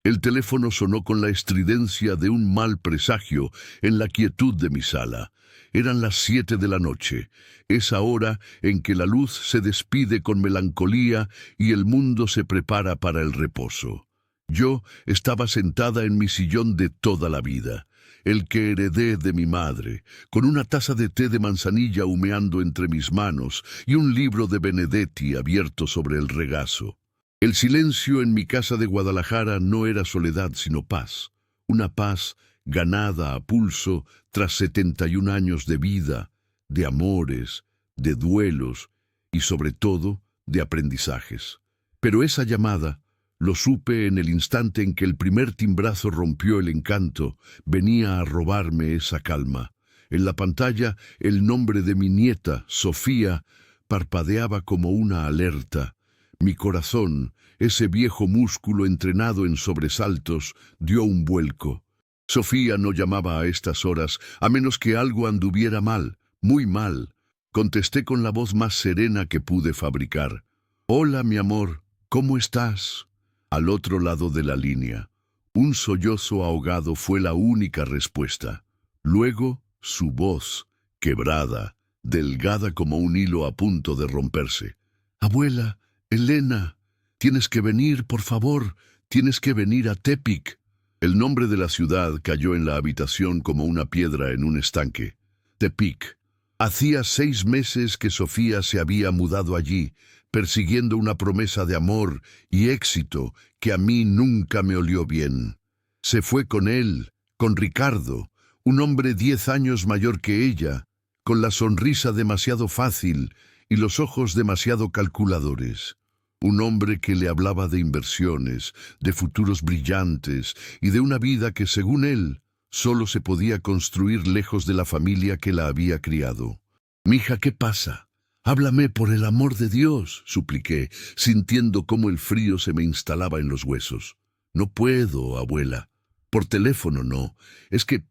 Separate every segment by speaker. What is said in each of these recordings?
Speaker 1: El teléfono sonó con la estridencia de un mal presagio en la quietud de mi sala. Eran las 7 de la noche, esa hora en que la luz se despide con melancolía y el mundo se prepara para el reposo. Yo estaba sentada en mi sillón de toda la vida, el que heredé de mi madre, con una taza de té de manzanilla humeando entre mis manos y un libro de Benedetti abierto sobre el regazo. El silencio en mi casa de Guadalajara no era soledad sino paz, una paz ganada a pulso tras 71 años de vida, de amores, de duelos y sobre todo de aprendizajes. Pero esa llamada, lo supe en el instante en que el primer timbrazo rompió el encanto, venía a robarme esa calma. En la pantalla el nombre de mi nieta, Sofía, parpadeaba como una alerta. Mi corazón, ese viejo músculo entrenado en sobresaltos, dio un vuelco. Sofía no llamaba a estas horas, a menos que algo anduviera mal, muy mal. Contesté con la voz más serena que pude fabricar. «Hola, mi amor, ¿cómo estás?» Al otro lado de la línea, un sollozo ahogado fue la única respuesta. Luego, su voz, quebrada, delgada como un hilo a punto de romperse. «Abuela, Elena, tienes que venir, por favor, tienes que venir a Tepic». El nombre de la ciudad cayó en la habitación como una piedra en un estanque. Tepic. Hacía 6 meses que Sofía se había mudado allí, persiguiendo una promesa de amor y éxito que a mí nunca me olió bien. Se fue con él, con Ricardo, un hombre 10 años mayor que ella, con la sonrisa demasiado fácil y los ojos demasiado calculadores. Un hombre que le hablaba de inversiones, de futuros brillantes y de una vida que, según él, solo se podía construir lejos de la familia que la había criado. «Mija, ¿qué pasa? Háblame por el amor de Dios», supliqué, sintiendo cómo el frío se me instalaba en los huesos. «No puedo, abuela. Por teléfono no. Es que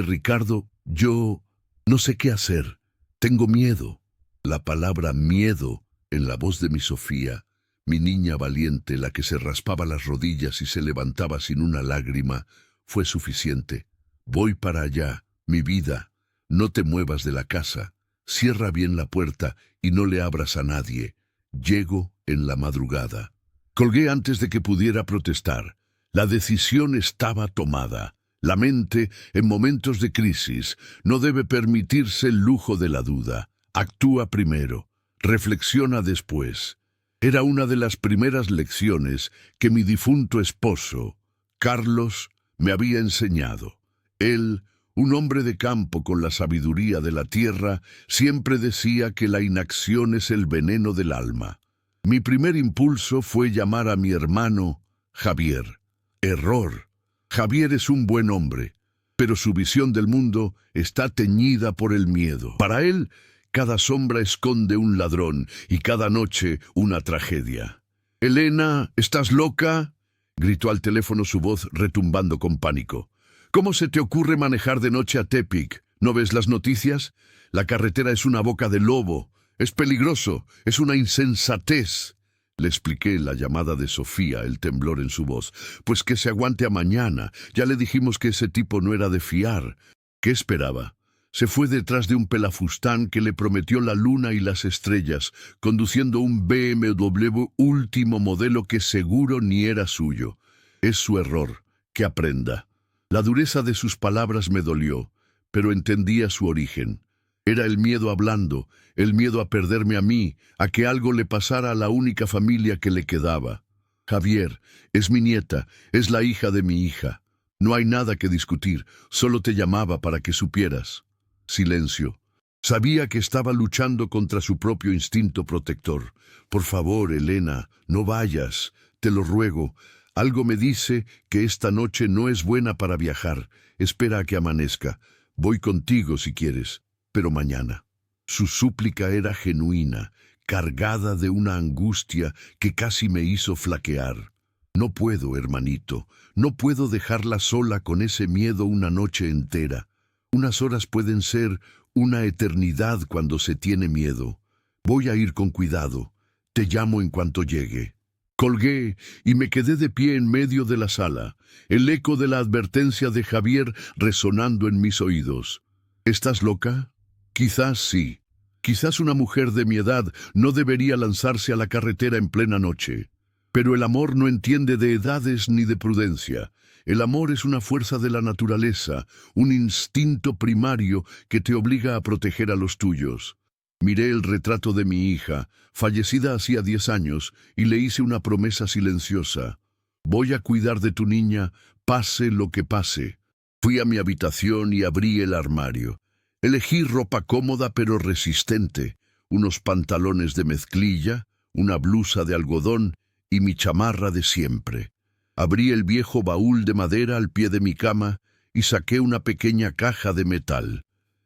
Speaker 1: Ricardo, yo no sé qué hacer. Tengo miedo». La palabra miedo en la voz de mi Sofía, mi niña valiente, la que se raspaba las rodillas y se levantaba sin una lágrima, fue suficiente. «Voy para allá, mi vida. No te muevas de la casa. Cierra bien la puerta y no le abras a nadie. Llego en la madrugada». Colgué antes de que pudiera protestar. La decisión estaba tomada. La mente, en momentos de crisis, no debe permitirse el lujo de la duda. Actúa primero, reflexiona después. Era una de las primeras lecciones que mi difunto esposo, Carlos, me había enseñado. Él, un hombre de campo con la sabiduría de la tierra, siempre decía que la inacción es el veneno del alma. Mi primer impulso fue llamar a mi hermano Javier. Error. Javier es un buen hombre, pero su visión del mundo está teñida por el miedo. Para él, cada sombra esconde un ladrón y cada noche una tragedia. «Elena, ¿estás loca?», gritó al teléfono su voz retumbando con pánico. «¿Cómo se te ocurre manejar de noche a Tepic? ¿No ves las noticias? La carretera es una boca de lobo. Es peligroso. Es una insensatez». Le expliqué la llamada de Sofía, el temblor en su voz. «Pues que se aguante a mañana. Ya le dijimos que ese tipo no era de fiar». ¿Qué esperaba? Se fue detrás de un pelafustán que le prometió la luna y las estrellas, conduciendo un BMW último modelo que seguro ni era suyo. Es su error. Que aprenda. La dureza de sus palabras me dolió, pero entendía su origen. Era el miedo hablando, el miedo a perderme a mí, a que algo le pasara a la única familia que le quedaba. «Javier, es mi nieta, es la hija de mi hija. No hay nada que discutir, solo te llamaba para que supieras». Silencio. Sabía que estaba luchando contra su propio instinto protector. «Por favor, Elena, no vayas, te lo ruego. Algo me dice que esta noche no es buena para viajar. Espera a que amanezca. Voy contigo si quieres, pero mañana». Su súplica era genuina, cargada de una angustia que casi me hizo flaquear. «No puedo, hermanito, no puedo dejarla sola con ese miedo una noche entera. Unas horas pueden ser una eternidad cuando se tiene miedo. Voy a ir con cuidado. Te llamo en cuanto llegue». Colgué y me quedé de pie en medio de la sala, el eco de la advertencia de Javier resonando en mis oídos. ¿Estás loca? Quizás sí. Quizás una mujer de mi edad no debería lanzarse a la carretera en plena noche. Pero el amor no entiende de edades ni de prudencia. El amor es una fuerza de la naturaleza, un instinto primario que te obliga a proteger a los tuyos. Miré el retrato de mi hija, fallecida hacía 10 años, y le hice una promesa silenciosa. Voy a cuidar de tu niña, pase lo que pase. Fui a mi habitación y abrí el armario. Elegí ropa cómoda pero resistente, unos pantalones de mezclilla, una blusa de algodón y mi chamarra de siempre. Abrí el viejo baúl de madera al pie de mi cama y saqué una pequeña caja de metal.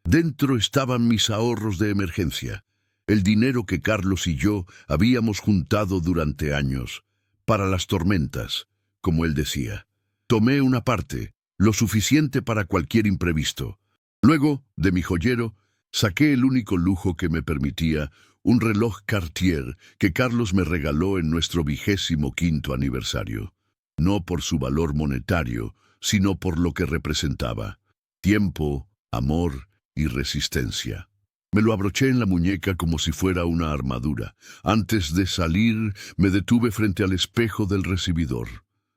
Speaker 1: Dentro estaban mis ahorros de emergencia, el dinero que Carlos y yo habíamos juntado durante años, para las tormentas, como él decía. Tomé una parte, lo suficiente para cualquier imprevisto. Luego, de mi joyero, saqué el único lujo que me permitía, un reloj Cartier que Carlos me regaló en nuestro 25º aniversario. No por su valor monetario, sino por lo que representaba. Tiempo, amor y resistencia. Me lo abroché en la muñeca como si fuera una armadura. Antes de salir, me detuve frente al espejo del recibidor.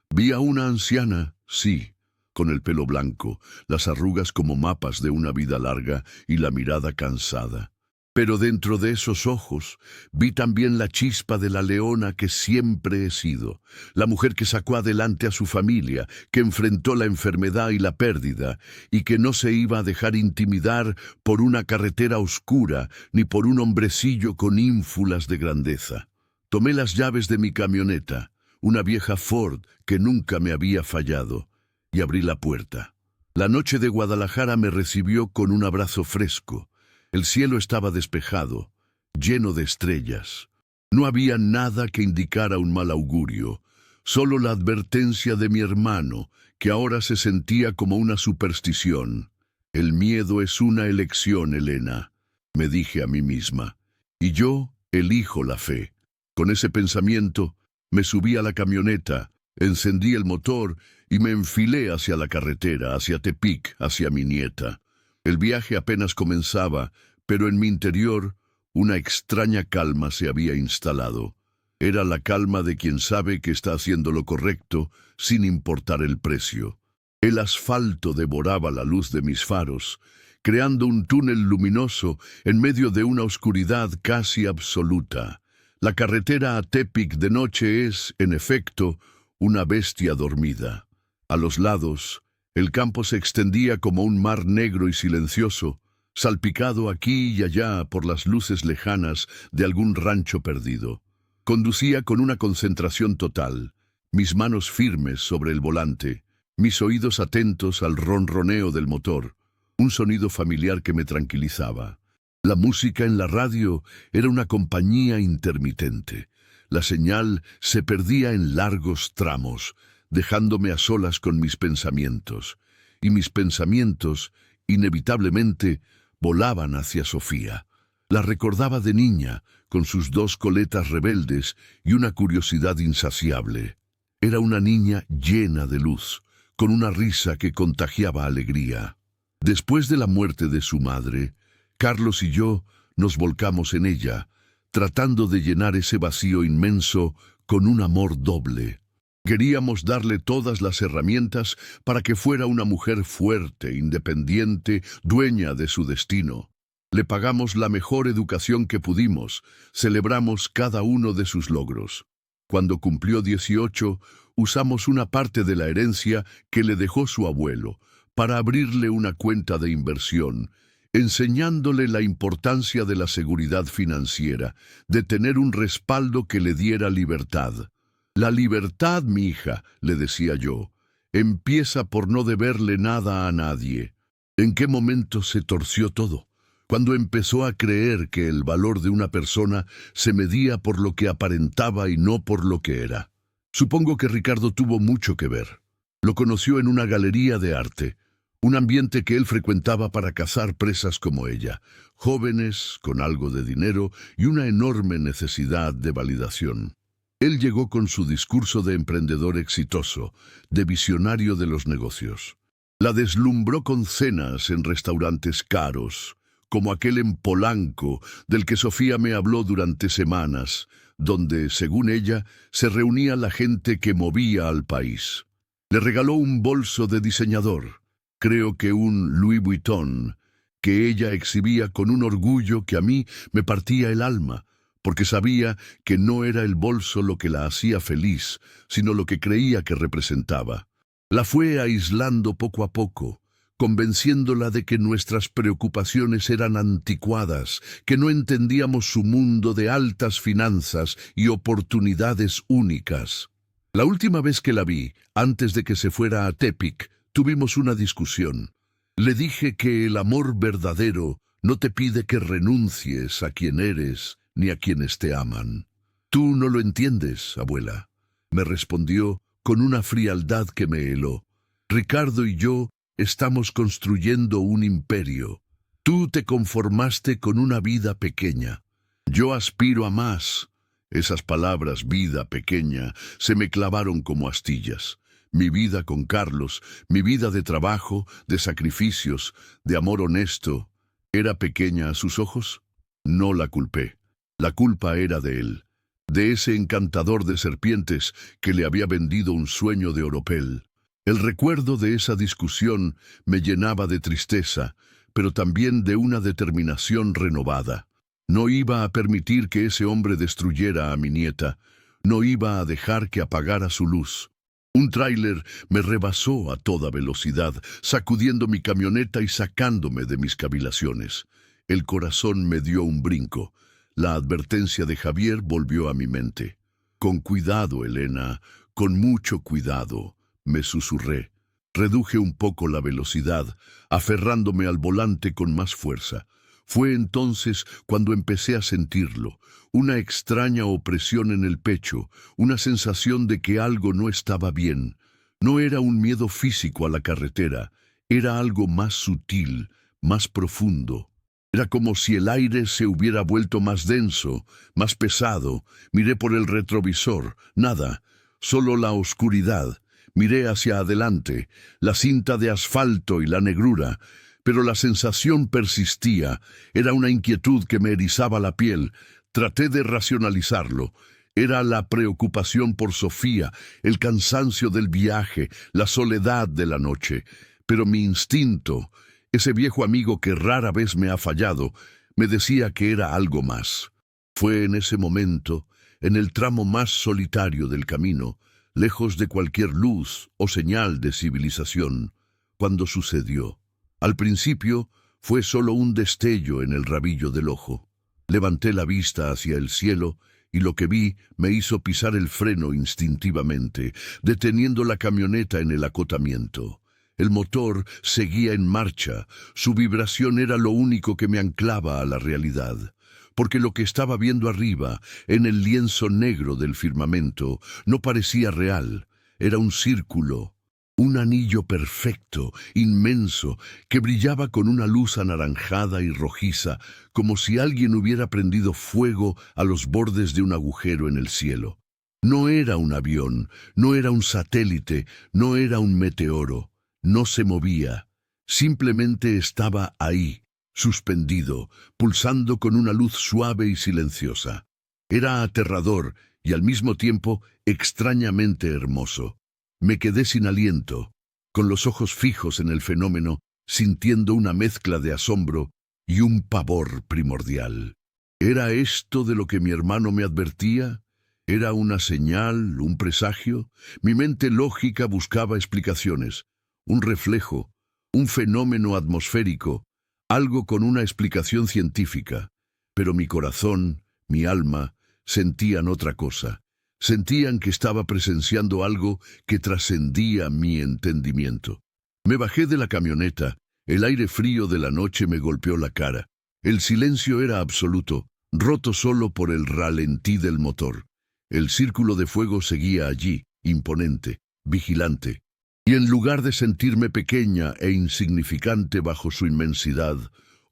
Speaker 1: Vi a una anciana, sí, con el pelo blanco, las arrugas como mapas de una vida larga y la mirada cansada. Pero dentro de esos ojos vi también la chispa de la leona que siempre he sido, la mujer que sacó adelante a su familia, que enfrentó la enfermedad y la pérdida, y que no se iba a dejar intimidar por una carretera oscura ni por un hombrecillo con ínfulas de grandeza. Tomé las llaves de mi camioneta, una vieja Ford que nunca me había fallado, y abrí la puerta. La noche de Guadalajara me recibió con un abrazo fresco. El cielo estaba despejado, lleno de estrellas. No había nada que indicara un mal augurio, solo la advertencia de mi hermano, que ahora se sentía como una superstición. El miedo es una elección, Elena, me dije a mí misma, y yo elijo la fe. Con ese pensamiento, me subí a la camioneta, encendí el motor y me enfilé hacia la carretera, hacia Tepic, hacia mi nieta. El viaje apenas comenzaba, pero en mi interior una extraña calma se había instalado. Era la calma de quien sabe que está haciendo lo correcto sin importar el precio. El asfalto devoraba la luz de mis faros, creando un túnel luminoso en medio de una oscuridad casi absoluta. La carretera a Tepic de noche es, en efecto, una bestia dormida. A los lados, el campo se extendía como un mar negro y silencioso, salpicado aquí y allá por las luces lejanas de algún rancho perdido. Conducía con una concentración total, mis manos firmes sobre el volante, mis oídos atentos al ronroneo del motor, un sonido familiar que me tranquilizaba. La música en la radio era una compañía intermitente. La señal se perdía en largos tramos, dejándome a solas con mis pensamientos. Y mis pensamientos, inevitablemente, volaban hacia Sofía. La recordaba de niña, con sus 2 coletas rebeldes y una curiosidad insaciable. Era una niña llena de luz, con una risa que contagiaba alegría. Después de la muerte de su madre, Carlos y yo nos volcamos en ella, tratando de llenar ese vacío inmenso con un amor doble. Queríamos darle todas las herramientas para que fuera una mujer fuerte, independiente, dueña de su destino. Le pagamos la mejor educación que pudimos, celebramos cada uno de sus logros. Cuando cumplió 18, usamos una parte de la herencia que le dejó su abuelo para abrirle una cuenta de inversión, enseñándole la importancia de la seguridad financiera, de tener un respaldo que le diera libertad. La libertad, mi hija, le decía yo, empieza por no deberle nada a nadie. ¿En qué momento se torció todo? Cuando empezó a creer que el valor de una persona se medía por lo que aparentaba y no por lo que era. Supongo que Ricardo tuvo mucho que ver. Lo conoció en una galería de arte, un ambiente que él frecuentaba para cazar presas como ella, jóvenes, con algo de dinero y una enorme necesidad de validación. Él llegó con su discurso de emprendedor exitoso, de visionario de los negocios. La deslumbró con cenas en restaurantes caros, como aquel en Polanco, del que Sofía me habló durante semanas, donde, según ella, se reunía la gente que movía al país. Le regaló un bolso de diseñador, creo que un Louis Vuitton, que ella exhibía con un orgullo que a mí me partía el alma, porque sabía que no era el bolso lo que la hacía feliz, sino lo que creía que representaba. La fue aislando poco a poco, convenciéndola de que nuestras preocupaciones eran anticuadas, que no entendíamos su mundo de altas finanzas y oportunidades únicas. La última vez que la vi, antes de que se fuera a Tepic, tuvimos una discusión. Le dije que el amor verdadero no te pide que renuncies a quien eres ni a quienes te aman. Tú no lo entiendes, abuela, me respondió con una frialdad que me heló. Ricardo y yo estamos construyendo un imperio. Tú te conformaste con una vida pequeña. Yo aspiro a más. Esas palabras, vida pequeña, se me clavaron como astillas. Mi vida con Carlos, mi vida de trabajo, de sacrificios, de amor honesto, ¿era pequeña a sus ojos? No la culpé. La culpa era de él, de ese encantador de serpientes que le había vendido un sueño de oropel. El recuerdo de esa discusión me llenaba de tristeza, pero también de una determinación renovada. No iba a permitir que ese hombre destruyera a mi nieta, no iba a dejar que apagara su luz. Un tráiler me rebasó a toda velocidad, sacudiendo mi camioneta y sacándome de mis cavilaciones. El corazón me dio un brinco. La advertencia de Javier volvió a mi mente. Con cuidado, Elena, con mucho cuidado, me susurré. Reduje un poco la velocidad, aferrándome al volante con más fuerza. Fue entonces cuando empecé a sentirlo, una extraña opresión en el pecho, una sensación de que algo no estaba bien. No era un miedo físico a la carretera, era algo más sutil, más profundo. Era como si el aire se hubiera vuelto más denso, más pesado. Miré por el retrovisor, nada, solo la oscuridad. Miré hacia adelante, la cinta de asfalto y la negrura, pero la sensación persistía. Era una inquietud que me erizaba la piel. Traté de racionalizarlo. Era la preocupación por Sofía, el cansancio del viaje, la soledad de la noche. Pero mi instinto, ese viejo amigo que rara vez me ha fallado, me decía que era algo más. Fue en ese momento, en el tramo más solitario del camino, lejos de cualquier luz o señal de civilización, cuando sucedió. Al principio fue solo un destello en el rabillo del ojo. Levanté la vista hacia el cielo y lo que vi me hizo pisar el freno instintivamente, deteniendo la camioneta en el acotamiento. El motor seguía en marcha, su vibración era lo único que me anclaba a la realidad, porque lo que estaba viendo arriba, en el lienzo negro del firmamento, no parecía real, era un círculo, un anillo perfecto, inmenso, que brillaba con una luz anaranjada y rojiza, como si alguien hubiera prendido fuego a los bordes de un agujero en el cielo. No era un avión, no era un satélite, no era un meteoro. No se movía, simplemente estaba ahí, suspendido, pulsando con una luz suave y silenciosa. Era aterrador y al mismo tiempo extrañamente hermoso. Me quedé sin aliento, con los ojos fijos en el fenómeno, sintiendo una mezcla de asombro y un pavor primordial. ¿Era esto de lo que mi hermano me advertía? ¿Era una señal, un presagio? Mi mente lógica buscaba explicaciones. Un reflejo, un fenómeno atmosférico, algo con una explicación científica. Pero mi corazón, mi alma, sentían otra cosa. Sentían que estaba presenciando algo que trascendía mi entendimiento. Me bajé de la camioneta, el aire frío de la noche me golpeó la cara. El silencio era absoluto, roto solo por el ralentí del motor. El círculo de fuego seguía allí, imponente, vigilante. Y en lugar de sentirme pequeña e insignificante bajo su inmensidad,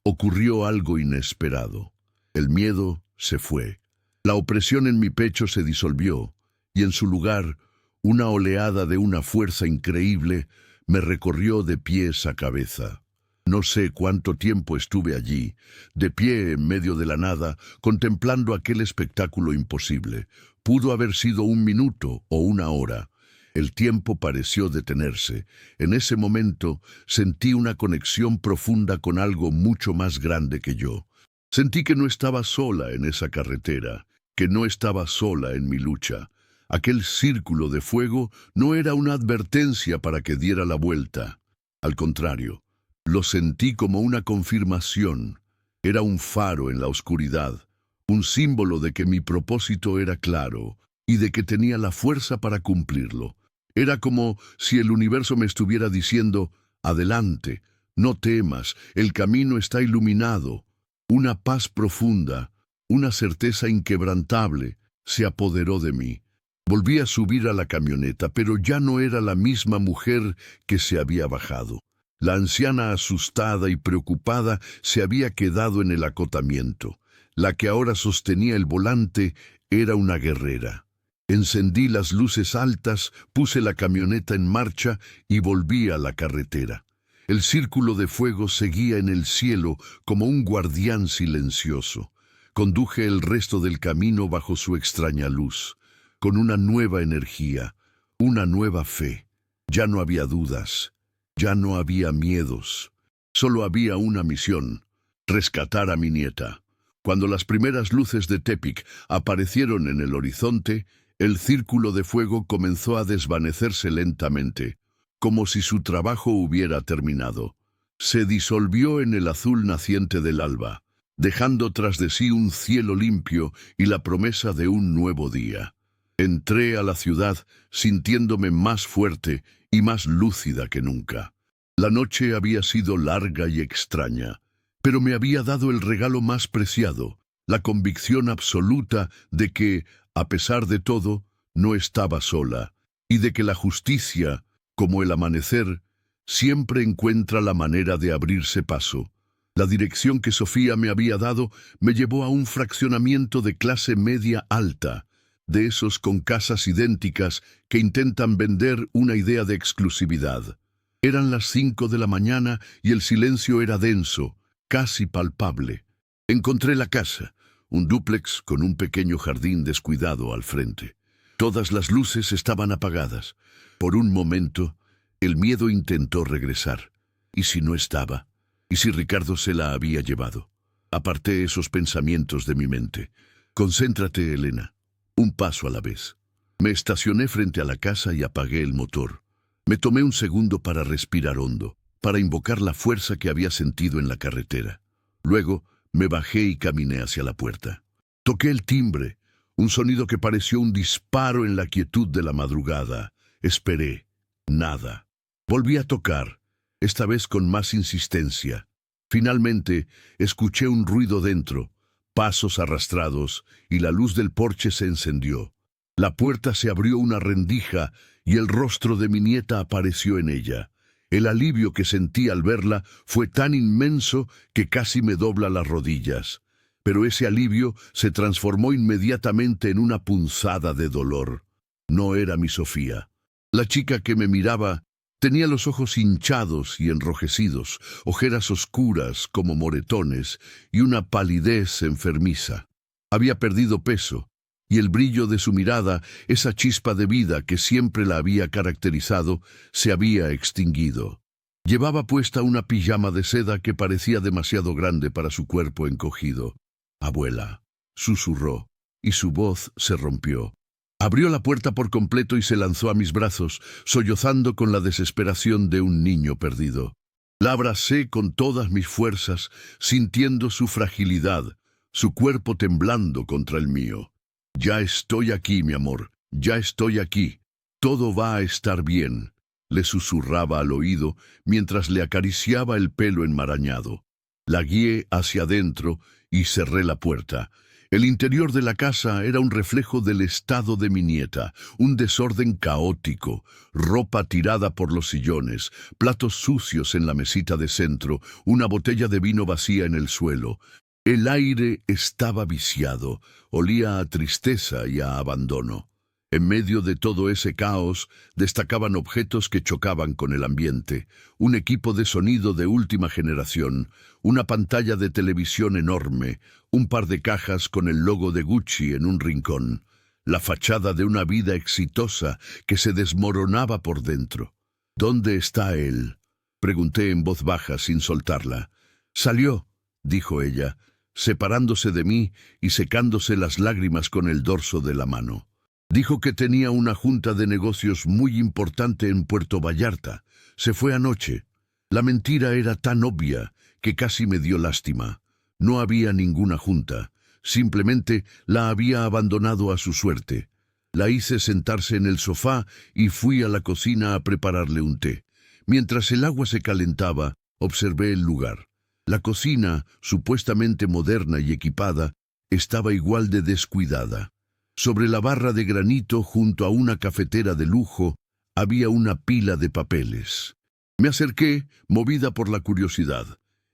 Speaker 1: ocurrió algo inesperado. El miedo se fue. La opresión en mi pecho se disolvió. y en su lugar, una oleada de una fuerza increíble me recorrió de pies a cabeza. No sé cuánto tiempo estuve allí, de pie en medio de la nada, contemplando aquel espectáculo imposible. Pudo haber sido 1 minuto o 1 hora. El tiempo pareció detenerse. En ese momento sentí una conexión profunda con algo mucho más grande que yo. Sentí que no estaba sola en esa carretera, que no estaba sola en mi lucha. Aquel círculo de fuego no era una advertencia para que diera la vuelta. Al contrario, lo sentí como una confirmación. Era un faro en la oscuridad, un símbolo de que mi propósito era claro y de que tenía la fuerza para cumplirlo. Era como si el universo me estuviera diciendo, adelante, no temas, el camino está iluminado. Una paz profunda, una certeza inquebrantable, se apoderó de mí. Volví a subir a la camioneta, pero ya no era la misma mujer que se había bajado. La anciana, asustada y preocupada, se había quedado en el acotamiento. La que ahora sostenía el volante era una guerrera. Encendí las luces altas, puse la camioneta en marcha y volví a la carretera. El círculo de fuego seguía en el cielo como un guardián silencioso. Conduje el resto del camino bajo su extraña luz, con una nueva energía, una nueva fe. Ya no había dudas, ya no había miedos. Solo había una misión: rescatar a mi nieta. Cuando las primeras luces de Tepic aparecieron en el horizonte, el círculo de fuego comenzó a desvanecerse lentamente, como si su trabajo hubiera terminado. Se disolvió en el azul naciente del alba, dejando tras de sí un cielo limpio y la promesa de un nuevo día. Entré a la ciudad sintiéndome más fuerte y más lúcida que nunca. La noche había sido larga y extraña, pero me había dado el regalo más preciado, la convicción absoluta de que, a pesar de todo, no estaba sola, y de que la justicia, como el amanecer, siempre encuentra la manera de abrirse paso. La dirección que Sofía me había dado me llevó a un fraccionamiento de clase media alta, de esos con casas idénticas que intentan vender una idea de exclusividad. Eran las 5 de la mañana y el silencio era denso, casi palpable. Encontré la casa, un dúplex con un pequeño jardín descuidado al frente. Todas las luces estaban apagadas. Por un momento, el miedo intentó regresar. ¿Y si no estaba? ¿Y si Ricardo se la había llevado? Aparté esos pensamientos de mi mente. Concéntrate, Elena. Un paso a la vez. Me estacioné frente a la casa y apagué el motor. Me tomé un segundo para respirar hondo, para invocar la fuerza que había sentido en la carretera. Luego me bajé y caminé hacia la puerta. Toqué el timbre, un sonido que pareció un disparo en la quietud de la madrugada. Esperé. Nada. Volví a tocar, esta vez con más insistencia. Finalmente, escuché un ruido dentro, pasos arrastrados, y la luz del porche se encendió. La puerta se abrió una rendija y el rostro de mi nieta apareció en ella. El alivio que sentí al verla fue tan inmenso que casi me dobla las rodillas. Pero ese alivio se transformó inmediatamente en una punzada de dolor. No era mi Sofía. La chica que me miraba tenía los ojos hinchados y enrojecidos, ojeras oscuras como moretones y una palidez enfermiza. Había perdido peso, y el brillo de su mirada, esa chispa de vida que siempre la había caracterizado, se había extinguido. Llevaba puesta una pijama de seda que parecía demasiado grande para su cuerpo encogido. «Abuela», susurró, y su voz se rompió. Abrió la puerta por completo y se lanzó a mis brazos, sollozando con la desesperación de un niño perdido. La abracé con todas mis fuerzas, sintiendo su fragilidad, su cuerpo temblando contra el mío. «Ya estoy aquí, mi amor, ya estoy aquí. Todo va a estar bien», le susurraba al oído mientras le acariciaba el pelo enmarañado. La guié hacia adentro y cerré la puerta. El interior de la casa era un reflejo del estado de mi nieta, un desorden caótico, ropa tirada por los sillones, platos sucios en la mesita de centro, una botella de vino vacía en el suelo. El aire estaba viciado, olía a tristeza y a abandono. En medio de todo ese caos, destacaban objetos que chocaban con el ambiente, un equipo de sonido de última generación, una pantalla de televisión enorme, un par de cajas con el logo de Gucci en un rincón, la fachada de una vida exitosa que se desmoronaba por dentro. ¿Dónde está él?, pregunté en voz baja sin soltarla. Salió, dijo ella, separándose de mí y secándose las lágrimas con el dorso de la mano. Dijo que tenía una junta de negocios muy importante en Puerto Vallarta. Se fue anoche. La mentira era tan obvia que casi me dio lástima. No había ninguna junta. Simplemente la había abandonado a su suerte. La hice sentarse en el sofá y fui a la cocina a prepararle un té. Mientras el agua se calentaba, observé el lugar. La cocina, supuestamente moderna y equipada, estaba igual de descuidada. Sobre la barra de granito, junto a una cafetera de lujo, había una pila de papeles. Me acerqué, movida por la curiosidad.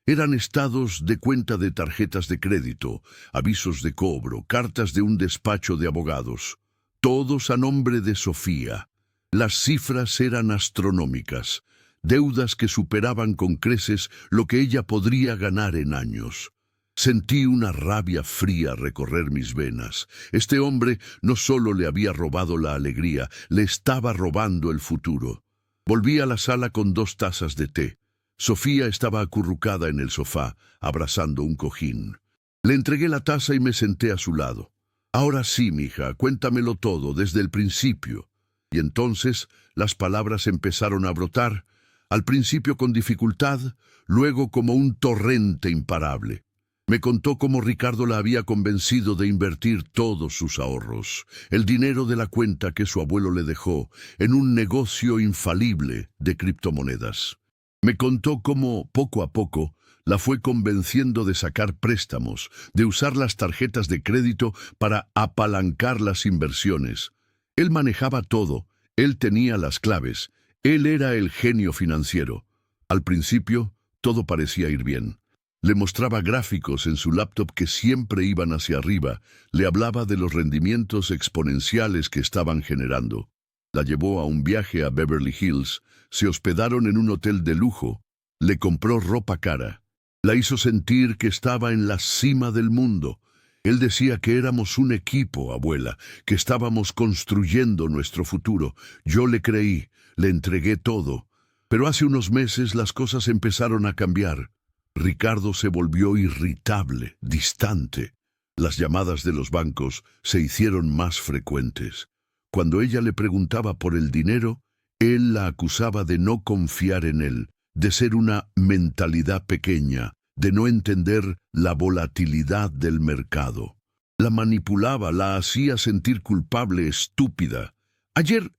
Speaker 1: Eran estados de cuenta de tarjetas de crédito, avisos de cobro, cartas de un despacho de abogados. Todos a nombre de Sofía. Las cifras eran astronómicas, deudas que superaban con creces lo que ella podría ganar en años. Sentí una rabia fría recorrer mis venas. Este hombre no solo le había robado la alegría, le estaba robando el futuro. Volví a la sala con 2 tazas de té. Sofía estaba acurrucada en el sofá, abrazando un cojín. Le entregué la taza y me senté a su lado. Ahora sí, mija, cuéntamelo todo, desde el principio. Y entonces las palabras empezaron a brotar, al principio con dificultad, luego como un torrente imparable. Me contó cómo Ricardo la había convencido de invertir todos sus ahorros, el dinero de la cuenta que su abuelo le dejó, en un negocio infalible de criptomonedas. Me contó cómo, poco a poco, la fue convenciendo de sacar préstamos, de usar las tarjetas de crédito para apalancar las inversiones. Él manejaba todo, él tenía las claves, él era el genio financiero. Al principio, todo parecía ir bien. Le mostraba gráficos en su laptop que siempre iban hacia arriba, le hablaba de los rendimientos exponenciales que estaban generando. La llevó a un viaje a Beverly Hills, se hospedaron en un hotel de lujo, le compró ropa cara. La hizo sentir que estaba en la cima del mundo. Él decía que éramos un equipo, abuela, que estábamos construyendo nuestro futuro. Yo le creí, le entregué todo. Pero hace unos meses las cosas empezaron a cambiar. Ricardo se volvió irritable, distante. Las llamadas de los bancos se hicieron más frecuentes. Cuando ella le preguntaba por el dinero, él la acusaba de no confiar en él, de ser una mentalidad pequeña, de no entender la volatilidad del mercado. La manipulaba, la hacía sentir culpable, estúpida. Ayer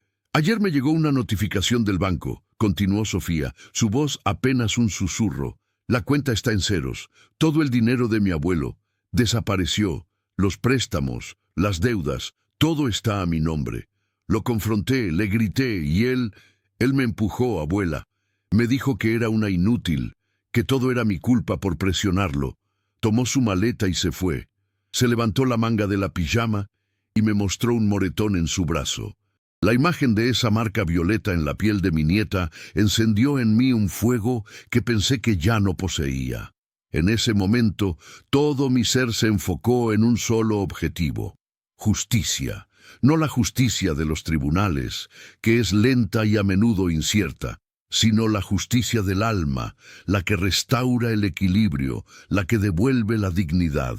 Speaker 1: me llegó una notificación del banco, continuó Sofía, su voz apenas un susurro. La cuenta está en ceros. Todo el dinero de mi abuelo desapareció. Los préstamos, las deudas, todo está a mi nombre. Lo confronté, le grité y él me empujó, abuela. Me dijo que era una inútil, que todo era mi culpa por presionarlo. Tomó su maleta y se fue. Se levantó la manga de la pijama y me mostró un moretón en su brazo. La imagen de esa marca violeta en la piel de mi nieta encendió en mí un fuego que pensé que ya no poseía. En ese momento, todo mi ser se enfocó en un solo objetivo: justicia. No la justicia de los tribunales, que es lenta y a menudo incierta, sino la justicia del alma, la que restaura el equilibrio, la que devuelve la dignidad.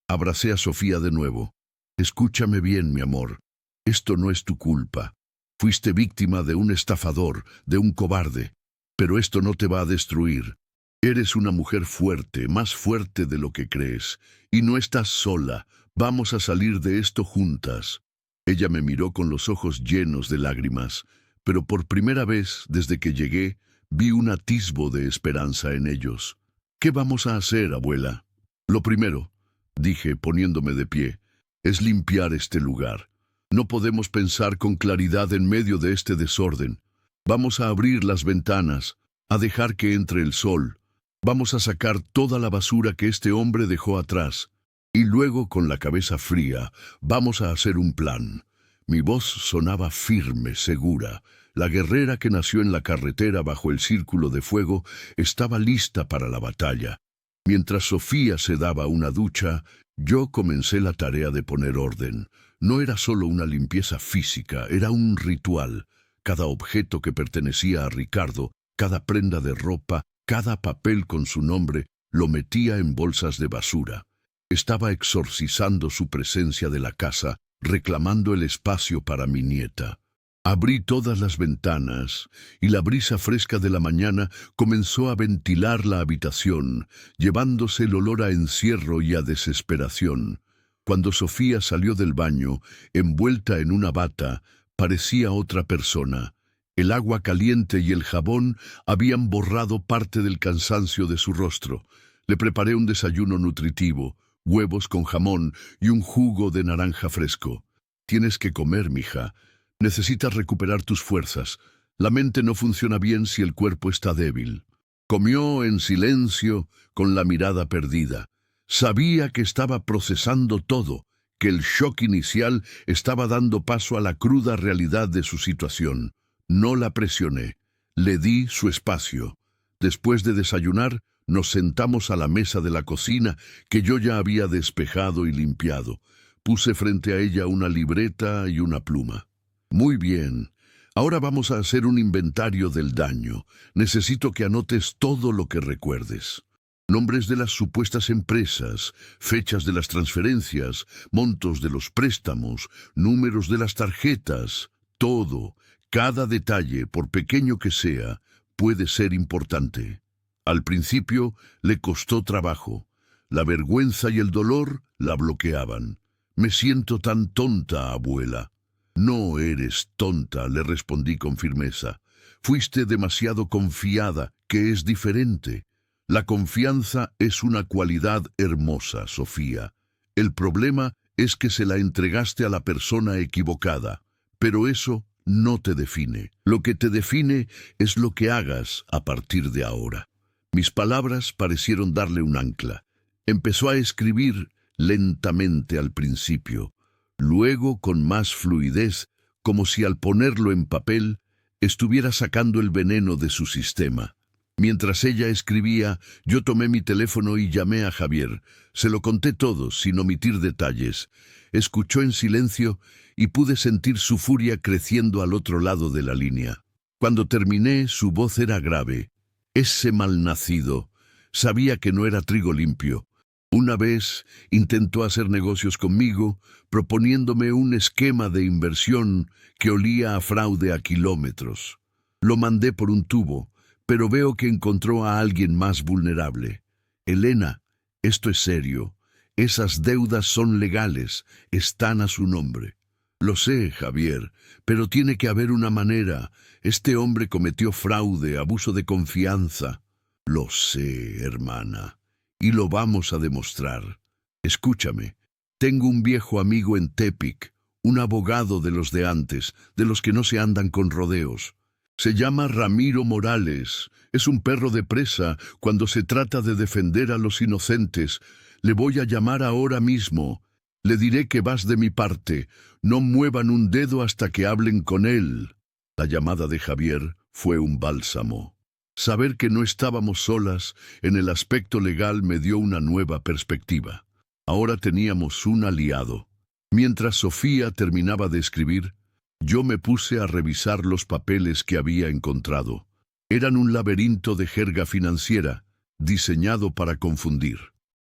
Speaker 1: Abracé a Sofía de nuevo. Escúchame bien, mi amor. Esto no es tu culpa. Fuiste víctima de un estafador, de un cobarde. Pero esto no te va a destruir. Eres una mujer fuerte, más fuerte de lo que crees. Y no estás sola. Vamos a salir de esto juntas. Ella me miró con los ojos llenos de lágrimas, pero por primera vez desde que llegué vi un atisbo de esperanza en ellos. ¿Qué vamos a hacer, abuela? Lo primero, dije poniéndome de pie, es limpiar este lugar. No podemos pensar con claridad en medio de este desorden. Vamos a abrir las ventanas, a dejar que entre el sol. Vamos a sacar toda la basura que este hombre dejó atrás. Y luego, con la cabeza fría, vamos a hacer un plan. Mi voz sonaba firme, segura. La guerrera que nació en la carretera bajo el círculo de fuego estaba lista para la batalla. Mientras Sofía se daba una ducha, yo comencé la tarea de poner orden. No era solo una limpieza física, era un ritual. Cada objeto que pertenecía a Ricardo, cada prenda de ropa, cada papel con su nombre, lo metía en bolsas de basura. Estaba exorcizando su presencia de la casa, reclamando el espacio para mi nieta. Abrí todas las ventanas y la brisa fresca de la mañana comenzó a ventilar la habitación, llevándose el olor a encierro y a desesperación. Cuando Sofía salió del baño, envuelta en una bata, parecía otra persona. El agua caliente y el jabón habían borrado parte del cansancio de su rostro. Le preparé un desayuno nutritivo, huevos con jamón y un jugo de naranja fresco. Tienes que comer, mija. Necesitas recuperar tus fuerzas. La mente no funciona bien si el cuerpo está débil. Comió en silencio, con la mirada perdida. Sabía que estaba procesando todo, que el shock inicial estaba dando paso a la cruda realidad de su situación. No la presioné. Le di su espacio. Después de desayunar, nos sentamos a la mesa de la cocina, que yo ya había despejado y limpiado. Puse frente a ella una libreta y una pluma. Muy bien. Ahora vamos a hacer un inventario del daño. Necesito que anotes todo lo que recuerdes. Nombres de las supuestas empresas, fechas de las transferencias, montos de los préstamos, números de las tarjetas. Todo, cada detalle, por pequeño que sea, puede ser importante. Al principio le costó trabajo. La vergüenza y el dolor la bloqueaban. Me siento tan tonta, abuela. No eres tonta, le respondí con firmeza. Fuiste demasiado confiada, que es diferente. La confianza es una cualidad hermosa, Sofía. El problema es que se la entregaste a la persona equivocada. Pero eso no te define. Lo que te define es lo que hagas a partir de ahora. Mis palabras parecieron darle un ancla. Empezó a escribir lentamente al principio. Luego, con más fluidez, como si al ponerlo en papel, estuviera sacando el veneno de su sistema. Mientras ella escribía, yo tomé mi teléfono y llamé a Javier. Se lo conté todo, sin omitir detalles. Escuchó en silencio y pude sentir su furia creciendo al otro lado de la línea. Cuando terminé, su voz era grave. Ese malnacido sabía que no era trigo limpio. Una vez intentó hacer negocios conmigo, proponiéndome un esquema de inversión que olía a fraude a kilómetros. Lo mandé por un tubo, pero veo que encontró a alguien más vulnerable. Elena, esto es serio. Esas deudas son legales, están a su nombre. Lo sé, Javier, pero tiene que haber una manera. Este hombre cometió fraude, abuso de confianza. Lo sé, hermana. Y lo vamos a demostrar. Escúchame, tengo un viejo amigo en Tepic, un abogado de los de antes, de los que no se andan con rodeos. Se llama Ramiro Morales, es un perro de presa cuando se trata de defender a los inocentes. Le voy a llamar ahora mismo. Le diré que vas de mi parte. No muevan un dedo hasta que hablen con él. La llamada de Javier fue un bálsamo. Saber que no estábamos solas en el aspecto legal me dio una nueva perspectiva. Ahora teníamos un aliado. Mientras Sofía terminaba de escribir, yo me puse a revisar los papeles que había encontrado. Eran un laberinto de jerga financiera, diseñado para confundir.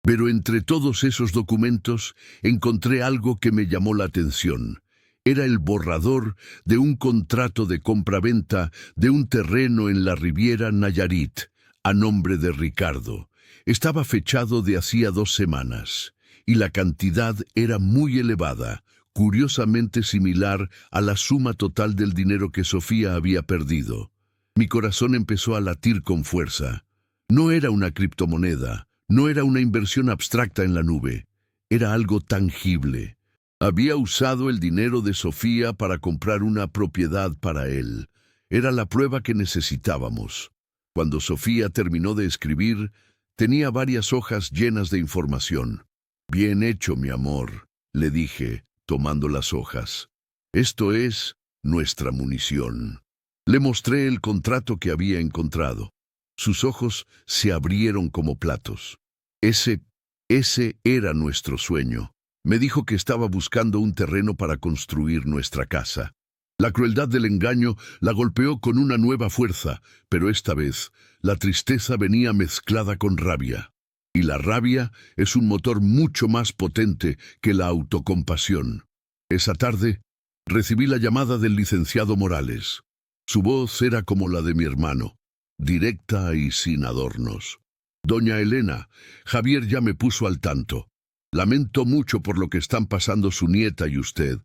Speaker 1: Pero entre todos esos documentos encontré algo que me llamó la atención. Era el borrador de un contrato de compraventa de un terreno en la Riviera Nayarit, a nombre de Ricardo. Estaba fechado de hacía 2 semanas, y la cantidad era muy elevada, curiosamente similar a la suma total del dinero que Sofía había perdido. Mi corazón empezó a latir con fuerza. No era una criptomoneda, no era una inversión abstracta en la nube, era algo tangible. Había usado el dinero de Sofía para comprar una propiedad para él. Era la prueba que necesitábamos. Cuando Sofía terminó de escribir, tenía varias hojas llenas de información. Bien hecho, mi amor, le dije, tomando las hojas. Esto es nuestra munición. Le mostré el contrato que había encontrado. Sus ojos se abrieron como platos. Ese era nuestro sueño. Me dijo que estaba buscando un terreno para construir nuestra casa. La crueldad del engaño la golpeó con una nueva fuerza, pero esta vez la tristeza venía mezclada con rabia. Y la rabia es un motor mucho más potente que la autocompasión. Esa tarde recibí la llamada del licenciado Morales. Su voz era como la de mi hermano, directa y sin adornos. Doña Elena, Javier ya me puso al tanto. Lamento mucho por lo que están pasando su nieta y usted.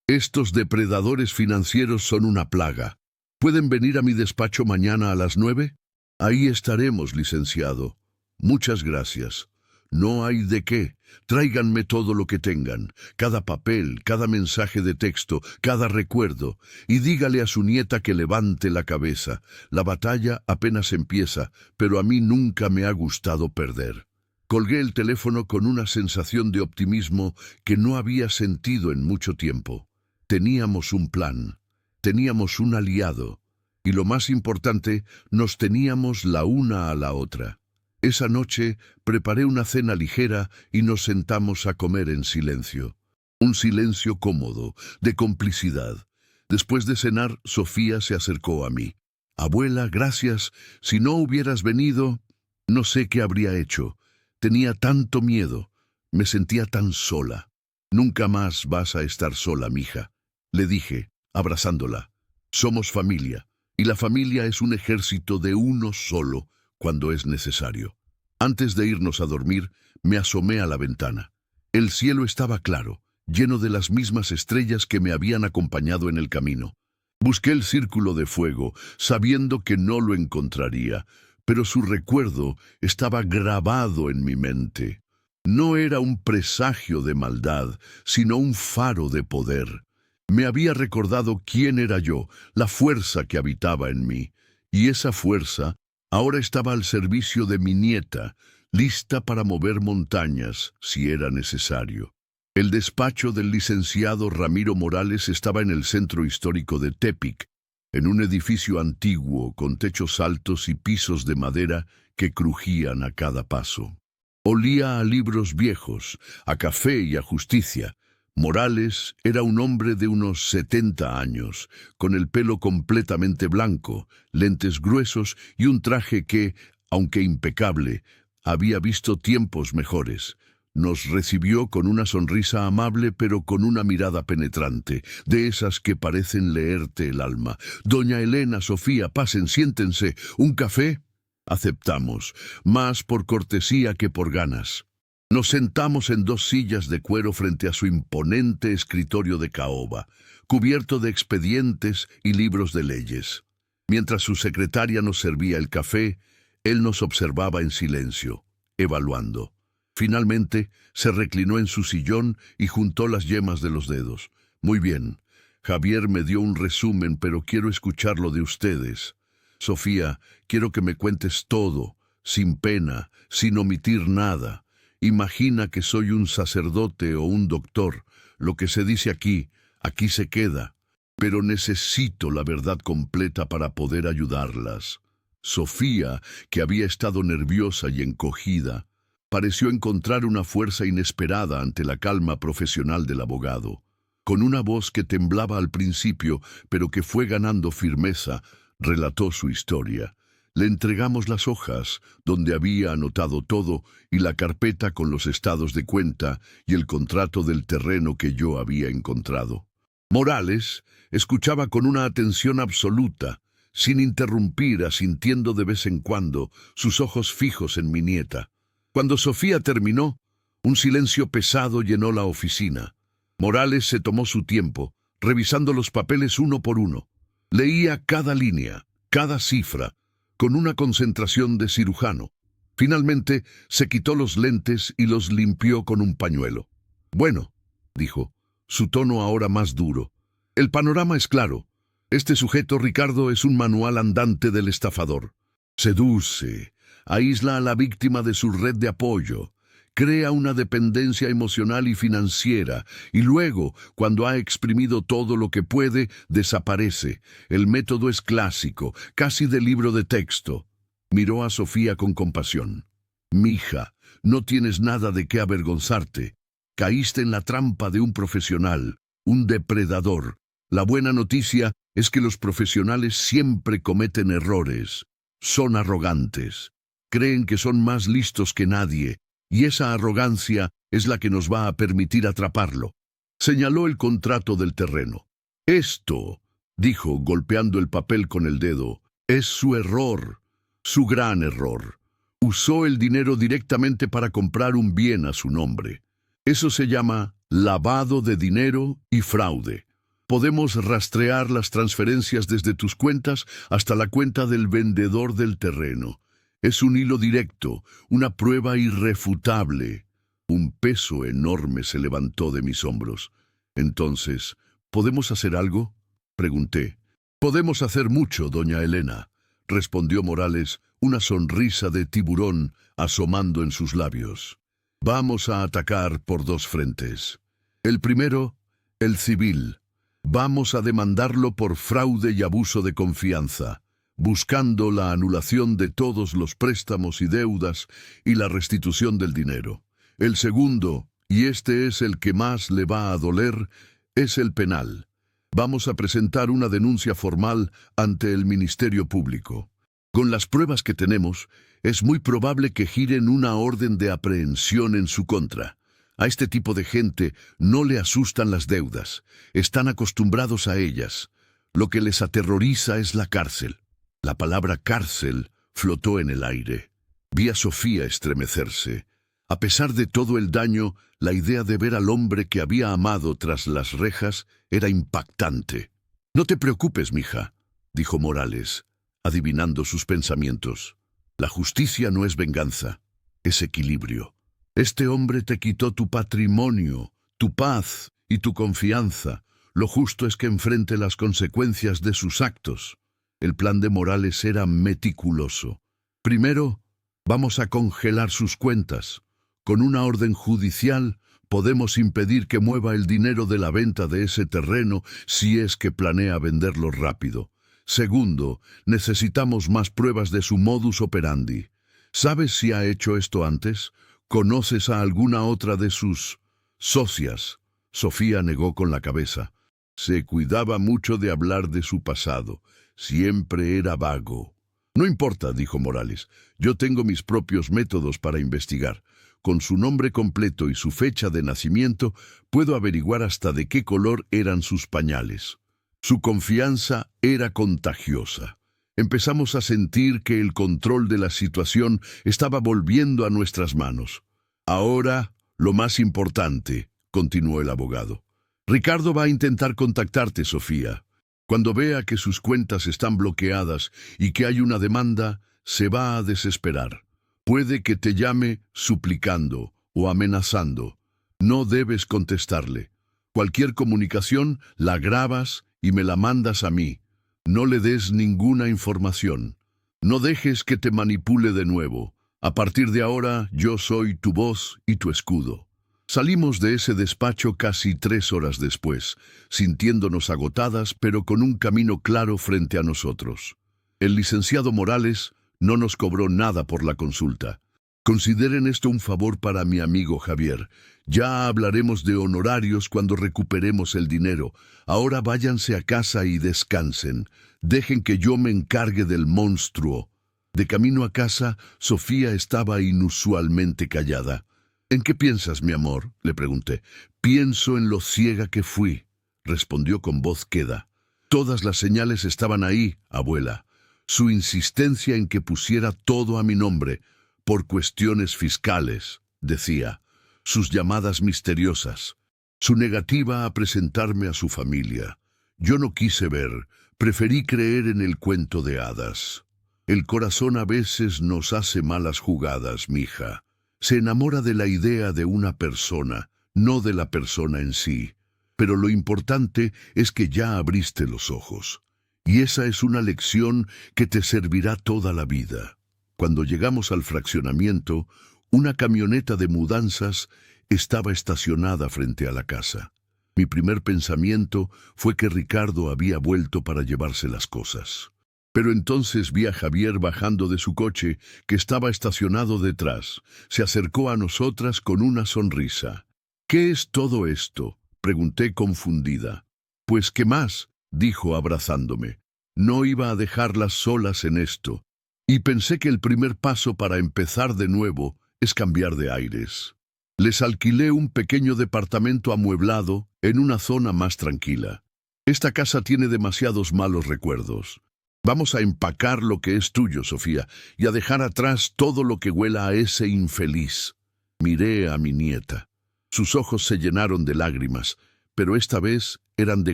Speaker 1: Estos depredadores financieros son una plaga. ¿Pueden venir a mi despacho mañana a las 9? Ahí estaremos, licenciado. Muchas gracias. No hay de qué. Tráiganme todo lo que tengan, cada papel, cada mensaje de texto, cada recuerdo, y dígale a su nieta que levante la cabeza. La batalla apenas empieza, pero a mí nunca me ha gustado perder. Colgué el teléfono con una sensación de optimismo que no había sentido en mucho tiempo. Teníamos un plan, teníamos un aliado, y lo más importante, nos teníamos la una a la otra. Esa noche preparé una cena ligera y nos sentamos a comer en silencio. Un silencio cómodo, de complicidad. Después de cenar, Sofía se acercó a mí. Abuela, gracias. Si no hubieras venido, no sé qué habría hecho. Tenía tanto miedo. Me sentía tan sola. Nunca más vas a estar sola, mija, le dije, abrazándola. Somos familia, y la familia es un ejército de uno solo cuando es necesario. Antes de irnos a dormir, me asomé a la ventana. El cielo estaba claro, lleno de las mismas estrellas que me habían acompañado en el camino. Busqué el círculo de fuego, sabiendo que no lo encontraría, pero su recuerdo estaba grabado en mi mente. No era un presagio de maldad, sino un faro de poder. Me había recordado quién era yo, la fuerza que habitaba en mí, y esa fuerza ahora estaba al servicio de mi nieta, lista para mover montañas si era necesario. El despacho del licenciado Ramiro Morales estaba en el centro histórico de Tepic, en un edificio antiguo con techos altos y pisos de madera que crujían a cada paso. Olía a libros viejos, a café y a justicia. Morales era un hombre de unos 70 años, con el pelo completamente blanco, lentes gruesos y un traje que, aunque impecable, había visto tiempos mejores. Nos recibió con una sonrisa amable pero con una mirada penetrante, de esas que parecen leerte el alma. Doña Elena, Sofía, pasen, siéntense. ¿Un café? Aceptamos, más por cortesía que por ganas. Nos sentamos en 2 sillas de cuero frente a su imponente escritorio de caoba, cubierto de expedientes y libros de leyes. Mientras su secretaria nos servía el café, él nos observaba en silencio, evaluando. Finalmente, se reclinó en su sillón y juntó las yemas de los dedos. Muy bien, Javier me dio un resumen, pero quiero escucharlo de ustedes. Sofía, quiero que me cuentes todo, sin pena, sin omitir nada. Imagina que soy un sacerdote o un doctor. Lo que se dice aquí, aquí se queda. Pero necesito la verdad completa para poder ayudarlas. Sofía, que había estado nerviosa y encogida, pareció encontrar una fuerza inesperada ante la calma profesional del abogado. Con una voz que temblaba al principio, pero que fue ganando firmeza, relató su historia. Le entregamos las hojas, donde había anotado todo, y la carpeta con los estados de cuenta y el contrato del terreno que yo había encontrado. Morales escuchaba con una atención absoluta, sin interrumpir, asintiendo de vez en cuando, sus ojos fijos en mi nieta. Cuando Sofía terminó, un silencio pesado llenó la oficina. Morales se tomó su tiempo, revisando los papeles uno por uno. Leía cada línea, cada cifra, con una concentración de cirujano. Finalmente, se quitó los lentes y los limpió con un pañuelo. Bueno, dijo, su tono ahora más duro. El panorama es claro. Este sujeto, Ricardo, es un manual andante del estafador. Seduce, aísla a la víctima de su red de apoyo, crea una dependencia emocional y financiera, y luego, cuando ha exprimido todo lo que puede, desaparece. El método es clásico, casi de libro de texto. Miró a Sofía con compasión. «Mija, no tienes nada de qué avergonzarte. Caíste en la trampa de un profesional, un depredador. La buena noticia es que los profesionales siempre cometen errores. Son arrogantes. Creen que son más listos que nadie, y esa arrogancia es la que nos va a permitir atraparlo». Señaló el contrato del terreno. «Esto», dijo, golpeando el papel con el dedo, «es su error, su gran error. Usó el dinero directamente para comprar un bien a su nombre. Eso se llama lavado de dinero y fraude. Podemos rastrear las transferencias desde tus cuentas hasta la cuenta del vendedor del terreno. Es un hilo directo, una prueba irrefutable». Un peso enorme se levantó de mis hombros. «Entonces, ¿podemos hacer algo?», pregunté. «Podemos hacer mucho, doña Elena», respondió Morales, una sonrisa de tiburón asomando en sus labios. «Vamos a atacar por dos frentes. El primero, el civil. Vamos a demandarlo por fraude y abuso de confianza, buscando la anulación de todos los préstamos y deudas y la restitución del dinero. El segundo, y este es el que más le va a doler, es el penal. Vamos a presentar una denuncia formal ante el Ministerio Público. Con las pruebas que tenemos, es muy probable que giren una orden de aprehensión en su contra. A este tipo de gente no le asustan las deudas, están acostumbrados a ellas. Lo que les aterroriza es la cárcel». La palabra cárcel flotó en el aire. Vi a Sofía estremecerse. A pesar de todo el daño, la idea de ver al hombre que había amado tras las rejas era impactante. «No te preocupes, mija», dijo Morales, adivinando sus pensamientos. «La justicia no es venganza, es equilibrio. Este hombre te quitó tu patrimonio, tu paz y tu confianza. Lo justo es que enfrente las consecuencias de sus actos». El plan de Morales era meticuloso. «Primero, vamos a congelar sus cuentas. Con una orden judicial podemos impedir que mueva el dinero de la venta de ese terreno si es que planea venderlo rápido. Segundo, necesitamos más pruebas de su modus operandi. ¿Sabes si ha hecho esto antes? ¿Conoces a alguna otra de sus socias?» Sofía negó con la cabeza. Se cuidaba mucho de hablar de su pasado. Siempre era vago. «No importa», dijo Morales. «Yo tengo mis propios métodos para investigar. Con su nombre completo y su fecha de nacimiento, puedo averiguar hasta de qué color eran sus pañales». Su confianza era contagiosa. Empezamos a sentir que el control de la situación estaba volviendo a nuestras manos. «Ahora, lo más importante», continuó el abogado. «Ricardo va a intentar contactarte, Sofía. Cuando vea que sus cuentas están bloqueadas y que hay una demanda, se va a desesperar. Puede que te llame suplicando o amenazando. No debes contestarle. Cualquier comunicación la grabas y me la mandas a mí. No le des ninguna información. No dejes que te manipule de nuevo. A partir de ahora, yo soy tu voz y tu escudo». Salimos de ese despacho casi 3 horas después, sintiéndonos agotadas, pero con un camino claro frente a nosotros. El licenciado Morales no nos cobró nada por la consulta. «Consideren esto un favor para mi amigo Javier. Ya hablaremos de honorarios cuando recuperemos el dinero. Ahora váyanse a casa y descansen. Dejen que yo me encargue del monstruo». De camino a casa, Sofía estaba inusualmente callada. «¿En qué piensas, mi amor?», le pregunté. «Pienso en lo ciega que fui», respondió con voz queda. «Todas las señales estaban ahí, abuela. Su insistencia en que pusiera todo a mi nombre, por cuestiones fiscales», decía. «Sus llamadas misteriosas. Su negativa a presentarme a su familia. Yo no quise ver, preferí creer en el cuento de hadas. El corazón a veces nos hace malas jugadas, mija. Se enamora de la idea de una persona, no de la persona en sí. Pero lo importante es que ya abriste los ojos. Y esa es una lección que te servirá toda la vida». Cuando llegamos al fraccionamiento, Una camioneta de mudanzas estaba estacionada frente a la casa. Mi primer pensamiento fue que Ricardo había vuelto para llevarse las cosas. Pero entonces vi a Javier bajando de su coche, que estaba estacionado detrás. Se acercó a nosotras con una sonrisa. «¿Qué es todo esto?», pregunté confundida. «Pues, ¿qué más?», dijo abrazándome. No iba a dejarlas solas en esto. Y pensé que el primer paso para empezar de nuevo es cambiar de aires. Les alquilé un pequeño departamento amueblado en una zona más tranquila. Esta casa tiene demasiados malos recuerdos. Vamos a empacar lo que es tuyo, Sofía, y a dejar atrás todo lo que huela a ese infeliz. Miré a mi nieta. Sus ojos se llenaron de lágrimas, pero esta vez eran de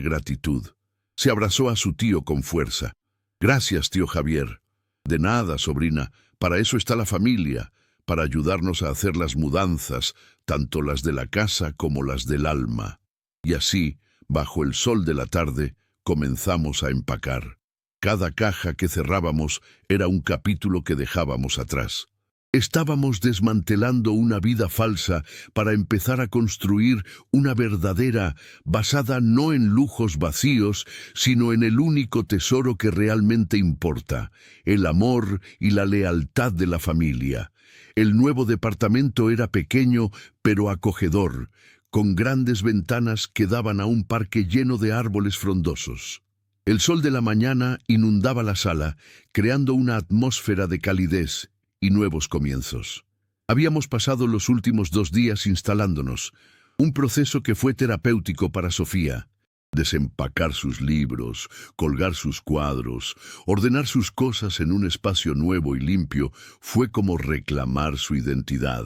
Speaker 1: gratitud. Se abrazó a su tío con fuerza. «Gracias, tío Javier». «De nada, sobrina. Para eso está la familia, para ayudarnos a hacer las mudanzas, tanto las de la casa como las del alma». Y así, bajo el sol de la tarde, comenzamos a empacar. Cada caja que cerrábamos era un capítulo que dejábamos atrás. Estábamos desmantelando una vida falsa para empezar a construir una verdadera, basada no en lujos vacíos, sino en el único tesoro que realmente importa, el amor y la lealtad de la familia. El nuevo departamento era pequeño, pero acogedor, con grandes ventanas que daban a un parque lleno de árboles frondosos. El sol de la mañana inundaba la sala, creando una atmósfera de calidez y nuevos comienzos. Habíamos pasado los últimos 2 días instalándonos, un proceso que fue terapéutico para Sofía. Desempacar sus libros, colgar sus cuadros, ordenar sus cosas en un espacio nuevo y limpio, fue como reclamar su identidad,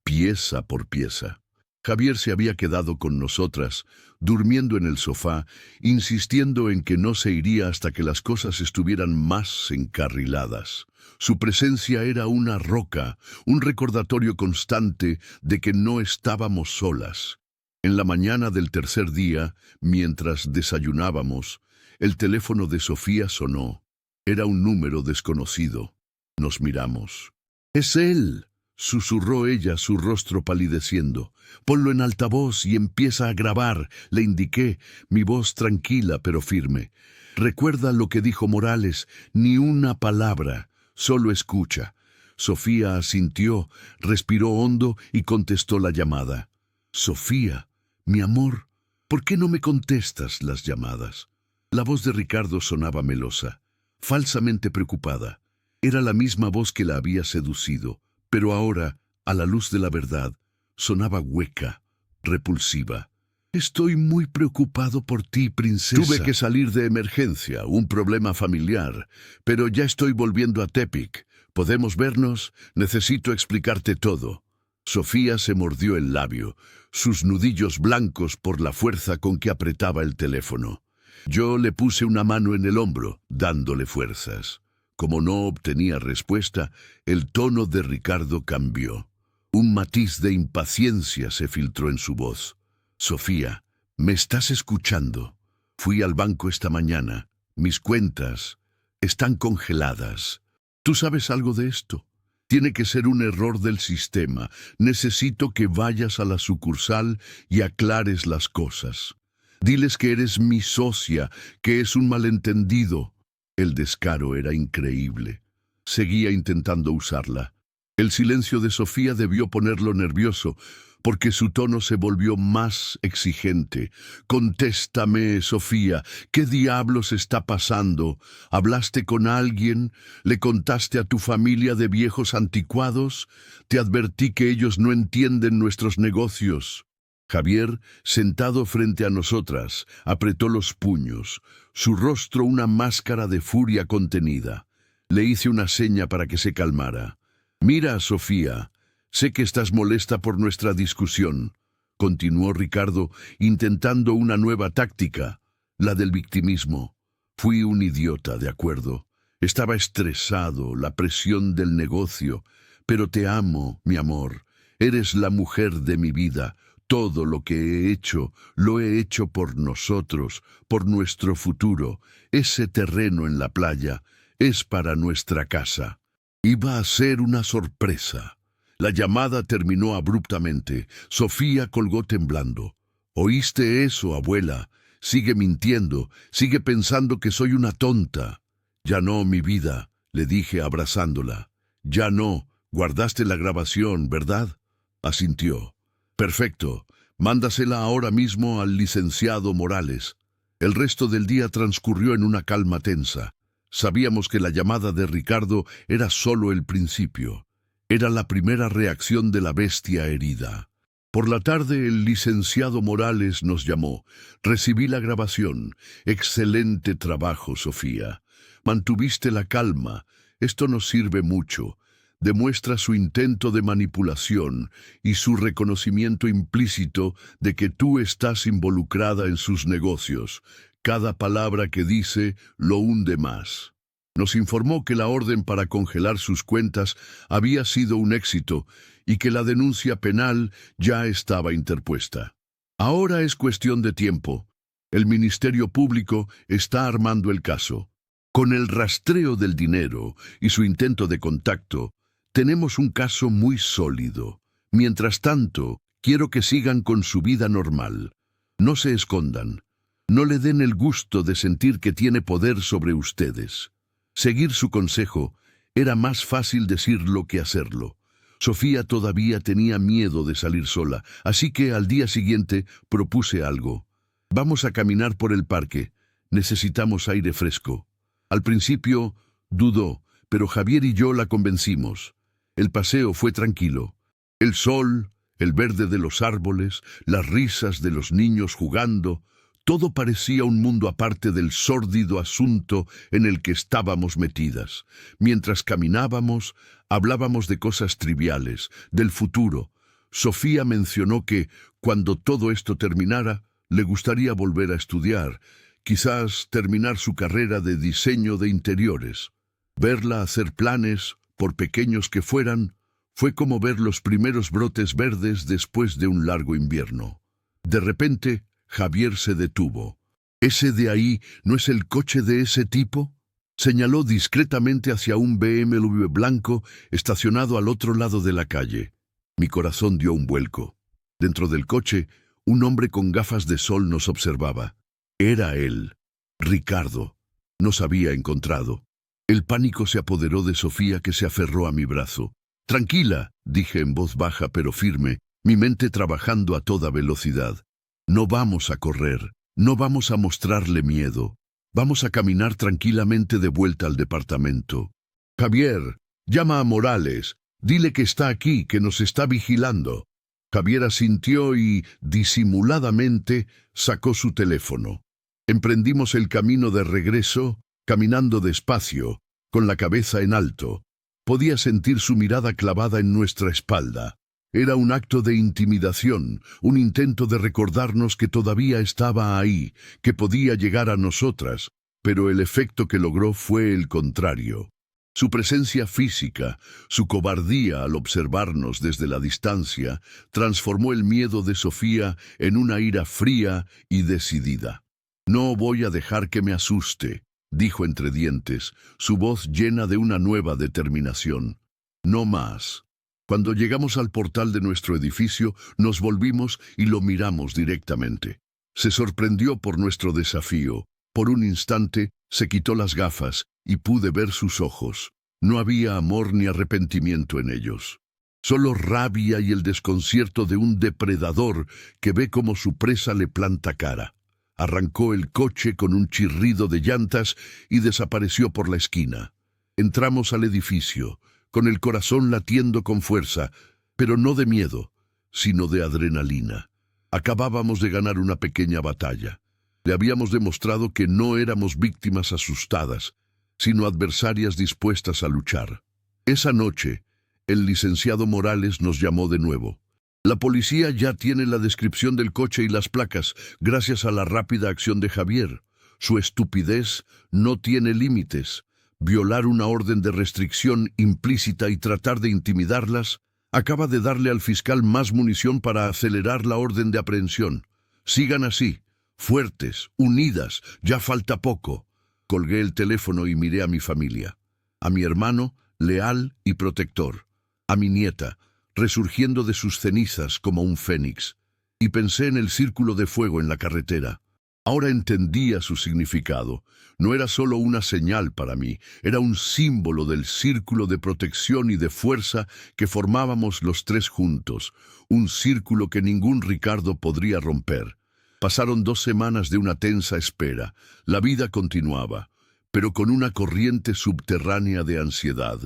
Speaker 1: pieza por pieza. Javier se había quedado con nosotras, durmiendo en el sofá, insistiendo en que no se iría hasta que las cosas estuvieran más encarriladas. Su presencia era una roca, un recordatorio constante de que no estábamos solas. En la mañana del tercer día, mientras desayunábamos, el teléfono de Sofía sonó. Era un número desconocido. Nos miramos. «¡Es él!», susurró ella, su rostro palideciendo. «Ponlo en altavoz y empieza a grabar», le indiqué, mi voz tranquila pero firme. «Recuerda lo que dijo Morales, ni una palabra, solo escucha». Sofía asintió, respiró hondo y contestó la llamada. «Sofía, mi amor, ¿por qué no me contestas las llamadas?». La voz de Ricardo sonaba melosa, falsamente preocupada. Era la misma voz que la había seducido, pero ahora, a la luz de la verdad, sonaba hueca, repulsiva. «Estoy muy preocupado por ti, princesa». «Tuve que salir de emergencia, un problema familiar, pero ya estoy volviendo a Tepic. ¿Podemos vernos? Necesito explicarte todo». Sofía se mordió el labio, sus nudillos blancos por la fuerza con que apretaba el teléfono. Yo le puse una mano en el hombro, dándole fuerzas. Como no obtenía respuesta, el tono de Ricardo cambió. Un matiz de impaciencia se filtró en su voz. «Sofía, ¿me estás escuchando? Fui al banco esta mañana. Mis cuentas están congeladas. ¿Tú sabes algo de esto? Tiene que ser un error del sistema. Necesito que vayas a la sucursal y aclares las cosas. Diles que eres mi socia, que es un malentendido». El descaro era increíble. Seguía intentando usarla. El silencio de Sofía debió ponerlo nervioso, porque su tono se volvió más exigente. «Contéstame, Sofía, ¿qué diablos está pasando? ¿Hablaste con alguien? ¿Le contaste a tu familia de viejos anticuados? Te advertí que ellos no entienden nuestros negocios». Javier, sentado frente a nosotras, apretó los puños, su rostro una máscara de furia contenida. Le hice una seña para que se calmara. «Mira, Sofía, sé que estás molesta por nuestra discusión», continuó Ricardo, intentando una nueva táctica, la del victimismo. «Fui un idiota, de acuerdo. Estaba estresado, la presión del negocio. Pero te amo, mi amor. Eres la mujer de mi vida. Todo lo que he hecho, lo he hecho por nosotros, por nuestro futuro. Ese terreno en la playa es para nuestra casa. Iba a ser una sorpresa». La llamada terminó abruptamente. Sofía colgó temblando. «¿Oíste eso, abuela? Sigue mintiendo, sigue pensando que soy una tonta». «Ya no, mi vida», le dije abrazándola. «Ya no. Guardaste la grabación, ¿verdad?». Asintió. «Perfecto. Mándasela ahora mismo al licenciado Morales». El resto del día transcurrió en una calma tensa. Sabíamos que la llamada de Ricardo era solo el principio. Era la primera reacción de la bestia herida. Por la tarde el licenciado Morales nos llamó. «Recibí la grabación. Excelente trabajo, Sofía. Mantuviste la calma. Esto nos sirve mucho. Demuestra su intento de manipulación y su reconocimiento implícito de que tú estás involucrada en sus negocios. Cada palabra que dice lo hunde más». Nos informó que la orden para congelar sus cuentas había sido un éxito y que la denuncia penal ya estaba interpuesta. Ahora es cuestión de tiempo. El Ministerio Público está armando el caso. Con el rastreo del dinero y su intento de contacto, tenemos un caso muy sólido. Mientras tanto, quiero que sigan con su vida normal. No se escondan. No le den el gusto de sentir que tiene poder sobre ustedes. Seguir su consejo era más fácil decirlo que hacerlo. Sofía todavía tenía miedo de salir sola, así que al día siguiente propuse algo. «Vamos a caminar por el parque. Necesitamos aire fresco». Al principio dudó, pero Javier y yo la convencimos. El paseo fue tranquilo. El sol, el verde de los árboles, las risas de los niños jugando, todo parecía un mundo aparte del sórdido asunto en el que estábamos metidas. Mientras caminábamos, hablábamos de cosas triviales, del futuro. Sofía mencionó que, cuando todo esto terminara, le gustaría volver a estudiar, quizás terminar su carrera de diseño de interiores. Verla hacer planes, por pequeños que fueran, fue como ver los primeros brotes verdes después de un largo invierno. De repente, Javier se detuvo. «¿Ese de ahí no es el coche de ese tipo?». Señaló discretamente hacia un BMW blanco estacionado al otro lado de la calle. Mi corazón dio un vuelco. Dentro del coche, un hombre con gafas de sol nos observaba. Era él, Ricardo. Nos había encontrado. El pánico se apoderó de Sofía, que se aferró a mi brazo. «Tranquila», dije en voz baja pero firme, mi mente trabajando a toda velocidad. «No vamos a correr, no vamos a mostrarle miedo. Vamos a caminar tranquilamente de vuelta al departamento. Javier, llama a Morales, dile que está aquí, que nos está vigilando». Javier asintió y, disimuladamente, sacó su teléfono. Emprendimos el camino de regreso, caminando despacio, con la cabeza en alto. Podía sentir su mirada clavada en nuestra espalda. Era un acto de intimidación, un intento de recordarnos que todavía estaba ahí, que podía llegar a nosotras, pero el efecto que logró fue el contrario. Su presencia física, su cobardía al observarnos desde la distancia, transformó el miedo de Sofía en una ira fría y decidida. «No voy a dejar que me asuste», dijo entre dientes, su voz llena de una nueva determinación. «No más». Cuando llegamos al portal de nuestro edificio, nos volvimos y lo miramos directamente. Se sorprendió por nuestro desafío. Por un instante, se quitó las gafas y pude ver sus ojos. No había amor ni arrepentimiento en ellos. Solo rabia y el desconcierto de un depredador que ve cómo su presa le planta cara. Arrancó el coche con un chirrido de llantas y desapareció por la esquina. Entramos al edificio, con el corazón latiendo con fuerza, pero no de miedo, sino de adrenalina. Acabábamos de ganar una pequeña batalla. Le habíamos demostrado que no éramos víctimas asustadas, sino adversarias dispuestas a luchar. Esa noche, el licenciado Morales nos llamó de nuevo. «La policía ya tiene la descripción del coche y las placas, gracias a la rápida acción de Javier. Su estupidez no tiene límites. Violar una orden de restricción implícita y tratar de intimidarlas acaba de darle al fiscal más munición para acelerar la orden de aprehensión. Sigan así, fuertes, unidas, ya falta poco». Colgué el teléfono y miré a mi familia. A mi hermano, leal y protector. A mi nieta, resurgiendo de sus cenizas como un fénix. Y pensé en el círculo de fuego en la carretera. Ahora entendía su significado. No era solo una señal para mí, era un símbolo del círculo de protección y de fuerza que formábamos los tres juntos, un círculo que ningún Ricardo podría romper. Pasaron 2 semanas de una tensa espera. La vida continuaba, pero con una corriente subterránea de ansiedad.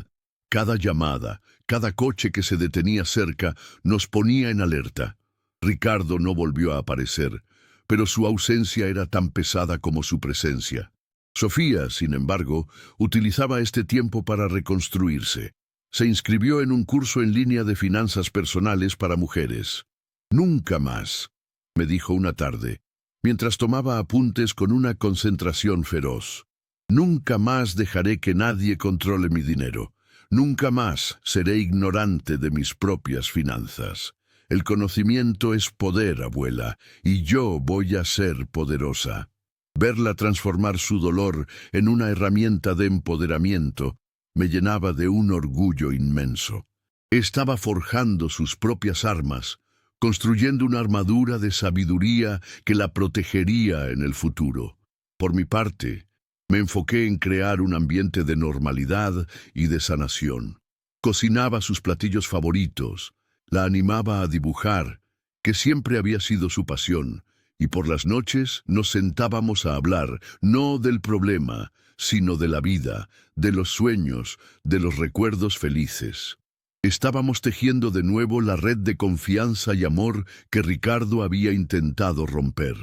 Speaker 1: Cada llamada, cada coche que se detenía cerca, nos ponía en alerta. Ricardo no volvió a aparecer, pero su ausencia era tan pesada como su presencia. Sofía, sin embargo, utilizaba este tiempo para reconstruirse. Se inscribió en un curso en línea de finanzas personales para mujeres. «Nunca más», me dijo una tarde, mientras tomaba apuntes con una concentración feroz. «Nunca más dejaré que nadie controle mi dinero. Nunca más seré ignorante de mis propias finanzas. El conocimiento es poder, abuela, y yo voy a ser poderosa». Verla transformar su dolor en una herramienta de empoderamiento me llenaba de un orgullo inmenso. Estaba forjando sus propias armas, construyendo una armadura de sabiduría que la protegería en el futuro. Por mi parte, me enfoqué en crear un ambiente de normalidad y de sanación. Cocinaba sus platillos favoritos, la animaba a dibujar, que siempre había sido su pasión, y por las noches nos sentábamos a hablar, no del problema, sino de la vida, de los sueños, de los recuerdos felices. Estábamos tejiendo de nuevo la red de confianza y amor que Ricardo había intentado romper.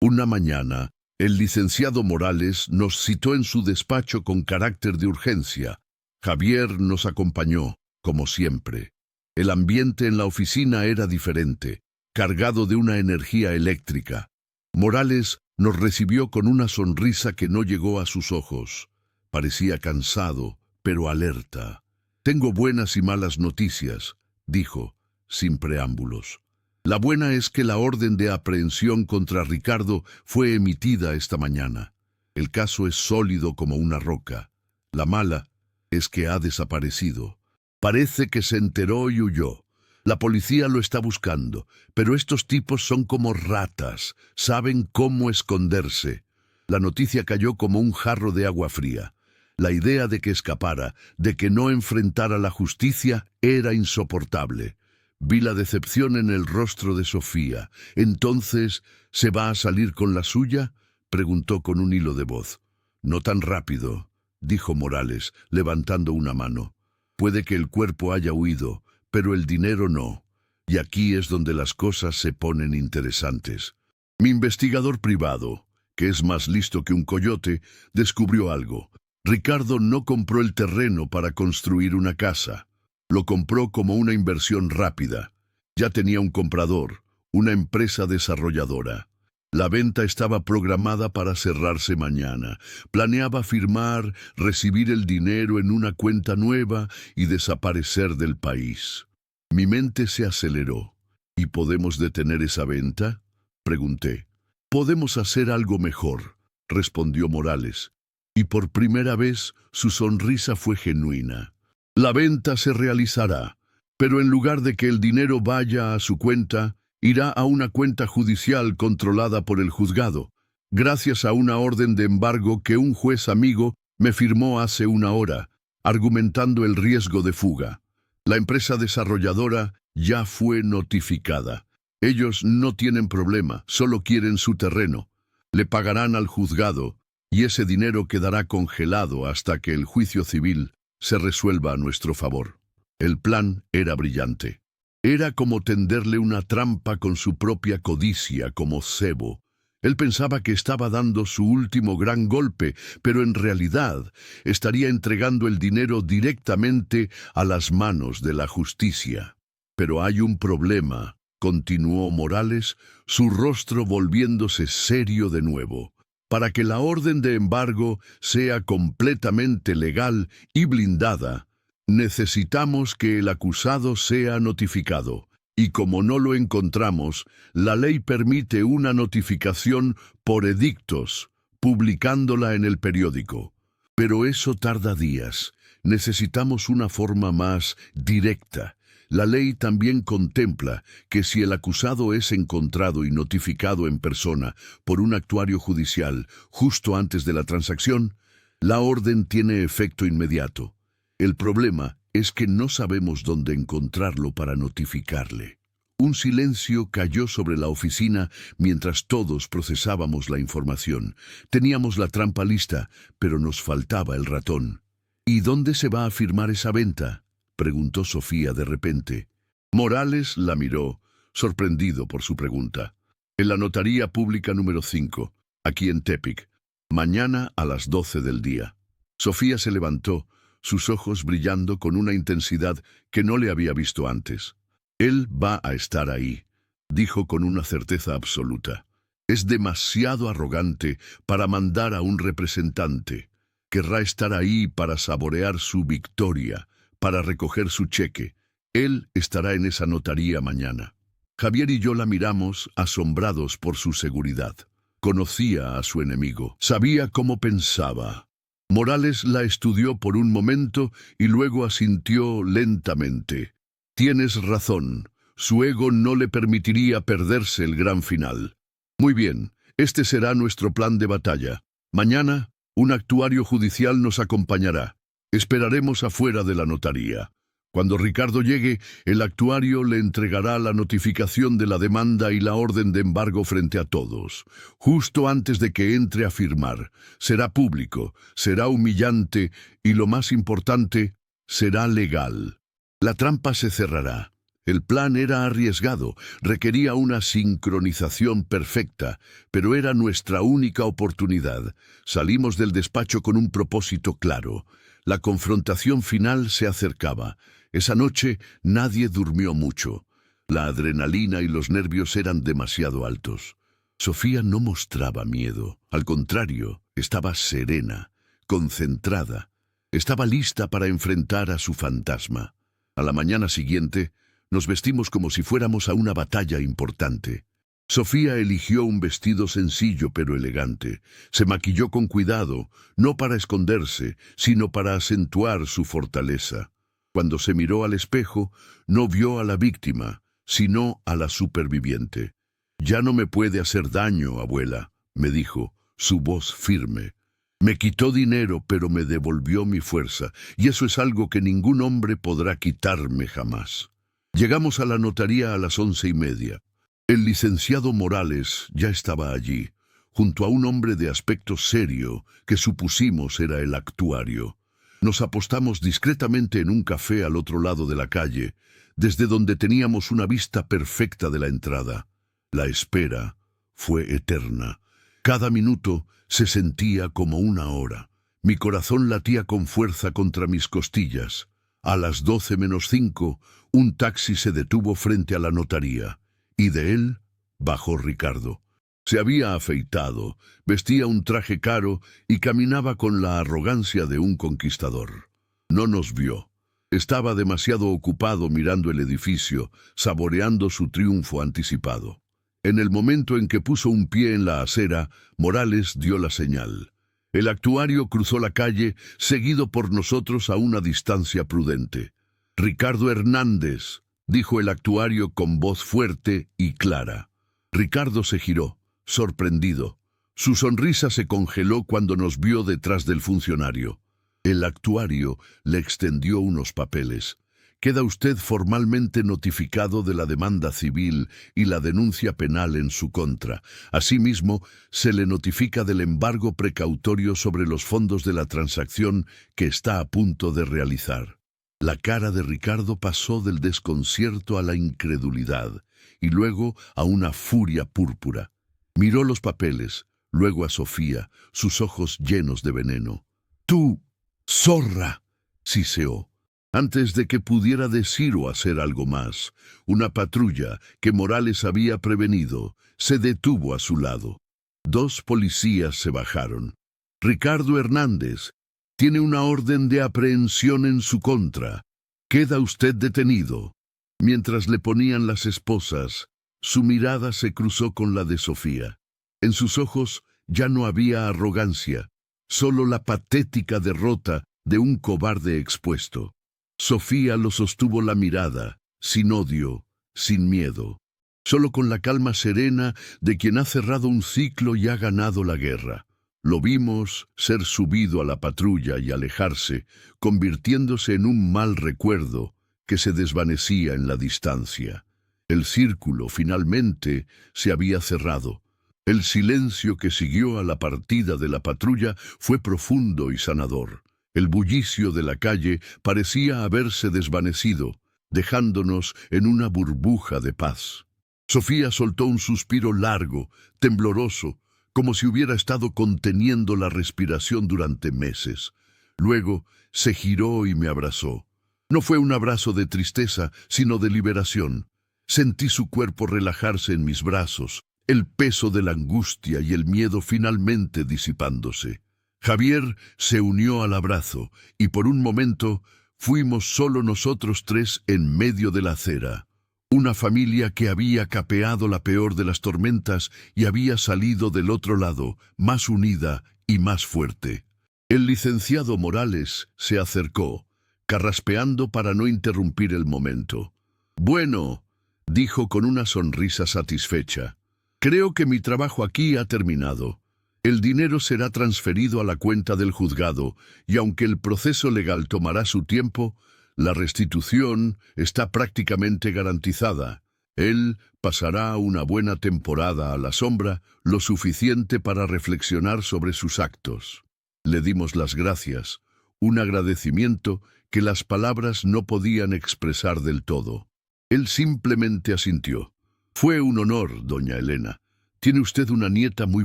Speaker 1: Una mañana, el licenciado Morales nos citó en su despacho con carácter de urgencia. Javier nos acompañó, como siempre. El ambiente en la oficina era diferente, cargado de una energía eléctrica. Morales nos recibió con una sonrisa que no llegó a sus ojos. Parecía cansado, pero alerta. «Tengo buenas y malas noticias», dijo, sin preámbulos. La buena es que la orden de aprehensión contra Ricardo fue emitida esta mañana. El caso es sólido como una roca. La mala es que ha desaparecido. Parece que se enteró y huyó. La policía lo está buscando, pero estos tipos son como ratas, saben cómo esconderse. La noticia cayó como un jarro de agua fría. La idea de que escapara, de que no enfrentara la justicia, era insoportable. Vi la decepción en el rostro de Sofía. «¿Entonces se va a salir con la suya?», preguntó con un hilo de voz. «No tan rápido», dijo Morales, levantando una mano. «Puede que el cuerpo haya huido, pero el dinero no. Y aquí es donde las cosas se ponen interesantes. Mi investigador privado, que es más listo que un coyote, descubrió algo. Ricardo no compró el terreno para construir una casa. Lo compró como una inversión rápida. Ya tenía un comprador, una empresa desarrolladora. La venta estaba programada para cerrarse mañana. Planeaba firmar, recibir el dinero en una cuenta nueva y desaparecer del país. Mi mente se aceleró. «¿Y podemos detener esa venta?», pregunté. «Podemos hacer algo mejor», respondió Morales. Y por primera vez su sonrisa fue genuina. «La venta se realizará, pero en lugar de que el dinero vaya a su cuenta, irá a una cuenta judicial controlada por el juzgado, gracias a una orden de embargo que un juez amigo me firmó hace una hora, argumentando el riesgo de fuga. La empresa desarrolladora ya fue notificada. Ellos no tienen problema, solo quieren su terreno. Le pagarán al juzgado y ese dinero quedará congelado hasta que el juicio civil se resuelva a nuestro favor». El plan era brillante. Era como tenderle una trampa con su propia codicia como cebo. Él pensaba que estaba dando su último gran golpe, pero en realidad estaría entregando el dinero directamente a las manos de la justicia. «Pero hay un problema», continuó Morales, su rostro volviéndose serio de nuevo. «Para que la orden de embargo sea completamente legal y blindada, necesitamos que el acusado sea notificado. Y como no lo encontramos, la ley permite una notificación por edictos, publicándola en el periódico. Pero eso tarda días. Necesitamos una forma más directa. La ley también contempla que si el acusado es encontrado y notificado en persona por un actuario judicial justo antes de la transacción, la orden tiene efecto inmediato. El problema es que no sabemos dónde encontrarlo para notificarle. Un silencio cayó sobre la oficina mientras todos procesábamos la información. Teníamos la trampa lista, pero nos faltaba el ratón. ¿Y dónde se va a firmar esa venta?, preguntó Sofía de repente. Morales la miró, sorprendido por su pregunta. En la notaría pública número 5, aquí en Tepic, mañana a las 12 del día. Sofía se levantó, sus ojos brillando con una intensidad que no le había visto antes. Él va a estar ahí, dijo con una certeza absoluta. Es demasiado arrogante para mandar a un representante. Querrá estar ahí para saborear su victoria, para recoger su cheque. Él estará en esa notaría mañana. Javier y yo la miramos, asombrados por su seguridad. Conocía a su enemigo, sabía cómo pensaba. Morales la estudió por un momento y luego asintió lentamente. Tienes razón, su ego no le permitiría perderse el gran final. Muy bien, este será nuestro plan de batalla. Mañana, un actuario judicial nos acompañará. Esperaremos afuera de la notaría. Cuando Ricardo llegue, el actuario le entregará la notificación de la demanda y la orden de embargo frente a todos, justo antes de que entre a firmar. Será público, será humillante y, lo más importante, será legal. La trampa se cerrará. El plan era arriesgado, requería una sincronización perfecta, pero era nuestra única oportunidad. Salimos del despacho con un propósito claro. La confrontación final se acercaba. Esa noche nadie durmió mucho. La adrenalina y los nervios eran demasiado altos. Sofía no mostraba miedo. Al contrario, estaba serena, concentrada. Estaba lista para enfrentar a su fantasma. A la mañana siguiente, nos vestimos como si fuéramos a una batalla importante. Sofía eligió un vestido sencillo pero elegante. Se maquilló con cuidado, no para esconderse, sino para acentuar su fortaleza. Cuando se miró al espejo, no vio a la víctima, sino a la superviviente. «Ya no me puede hacer daño, abuela», me dijo, su voz firme. «Me quitó dinero, pero me devolvió mi fuerza, y eso es algo que ningún hombre podrá quitarme jamás». Llegamos a la notaría a las 11:30. El licenciado Morales ya estaba allí, junto a un hombre de aspecto serio que supusimos era el actuario. Nos apostamos discretamente en un café al otro lado de la calle, desde donde teníamos una vista perfecta de la entrada. La espera fue eterna. Cada minuto se sentía como una hora. Mi corazón latía con fuerza contra mis costillas. A las 12:05, un taxi se detuvo frente a la notaría, y de él bajó Ricardo. Se había afeitado, vestía un traje caro y caminaba con la arrogancia de un conquistador. No nos vio. Estaba demasiado ocupado mirando el edificio, saboreando su triunfo anticipado. En el momento en que puso un pie en la acera, Morales dio la señal. El actuario cruzó la calle, seguido por nosotros a una distancia prudente. «Ricardo Hernández», dijo el actuario con voz fuerte y clara. Ricardo se giró, sorprendido. Su sonrisa se congeló cuando nos vio detrás del funcionario. El actuario le extendió unos papeles. «Queda usted formalmente notificado de la demanda civil y la denuncia penal en su contra. Asimismo, se le notifica del embargo precautorio sobre los fondos de la transacción que está a punto de realizar». La cara de Ricardo pasó del desconcierto a la incredulidad y luego a una furia púrpura. Miró los papeles, luego a Sofía, sus ojos llenos de veneno. «¡Tú, zorra!», siseó. Antes de que pudiera decir o hacer algo más, una patrulla que Morales había prevenido se detuvo a su lado. 2 policías se bajaron. «Ricardo Hernández, tiene una orden de aprehensión en su contra. Queda usted detenido». Mientras le ponían las esposas, su mirada se cruzó con la de Sofía. En sus ojos ya no había arrogancia, solo la patética derrota de un cobarde expuesto. Sofía lo sostuvo la mirada, sin odio, sin miedo, solo con la calma serena de quien ha cerrado un ciclo y ha ganado la guerra. Lo vimos ser subido a la patrulla y alejarse, convirtiéndose en un mal recuerdo que se desvanecía en la distancia. El círculo, finalmente, se había cerrado. El silencio que siguió a la partida de la patrulla fue profundo y sanador. El bullicio de la calle parecía haberse desvanecido, dejándonos en una burbuja de paz. Sofía soltó un suspiro largo, tembloroso, como si hubiera estado conteniendo la respiración durante meses. Luego se giró y me abrazó. No fue un abrazo de tristeza, sino de liberación. Sentí su cuerpo relajarse en mis brazos, el peso de la angustia y el miedo finalmente disipándose. Javier se unió al abrazo y por un momento fuimos solo nosotros tres en medio de la acera. Una familia que había capeado la peor de las tormentas y había salido del otro lado, más unida y más fuerte. El licenciado Morales se acercó, carraspeando para no interrumpir el momento. «Bueno», dijo con una sonrisa satisfecha, «creo que mi trabajo aquí ha terminado. El dinero será transferido a la cuenta del juzgado y aunque el proceso legal tomará su tiempo, la restitución está prácticamente garantizada. Él pasará una buena temporada a la sombra, lo suficiente para reflexionar sobre sus actos». Le dimos las gracias, un agradecimiento que las palabras no podían expresar del todo. Él simplemente asintió. «Fue un honor, doña Elena. Tiene usted una nieta muy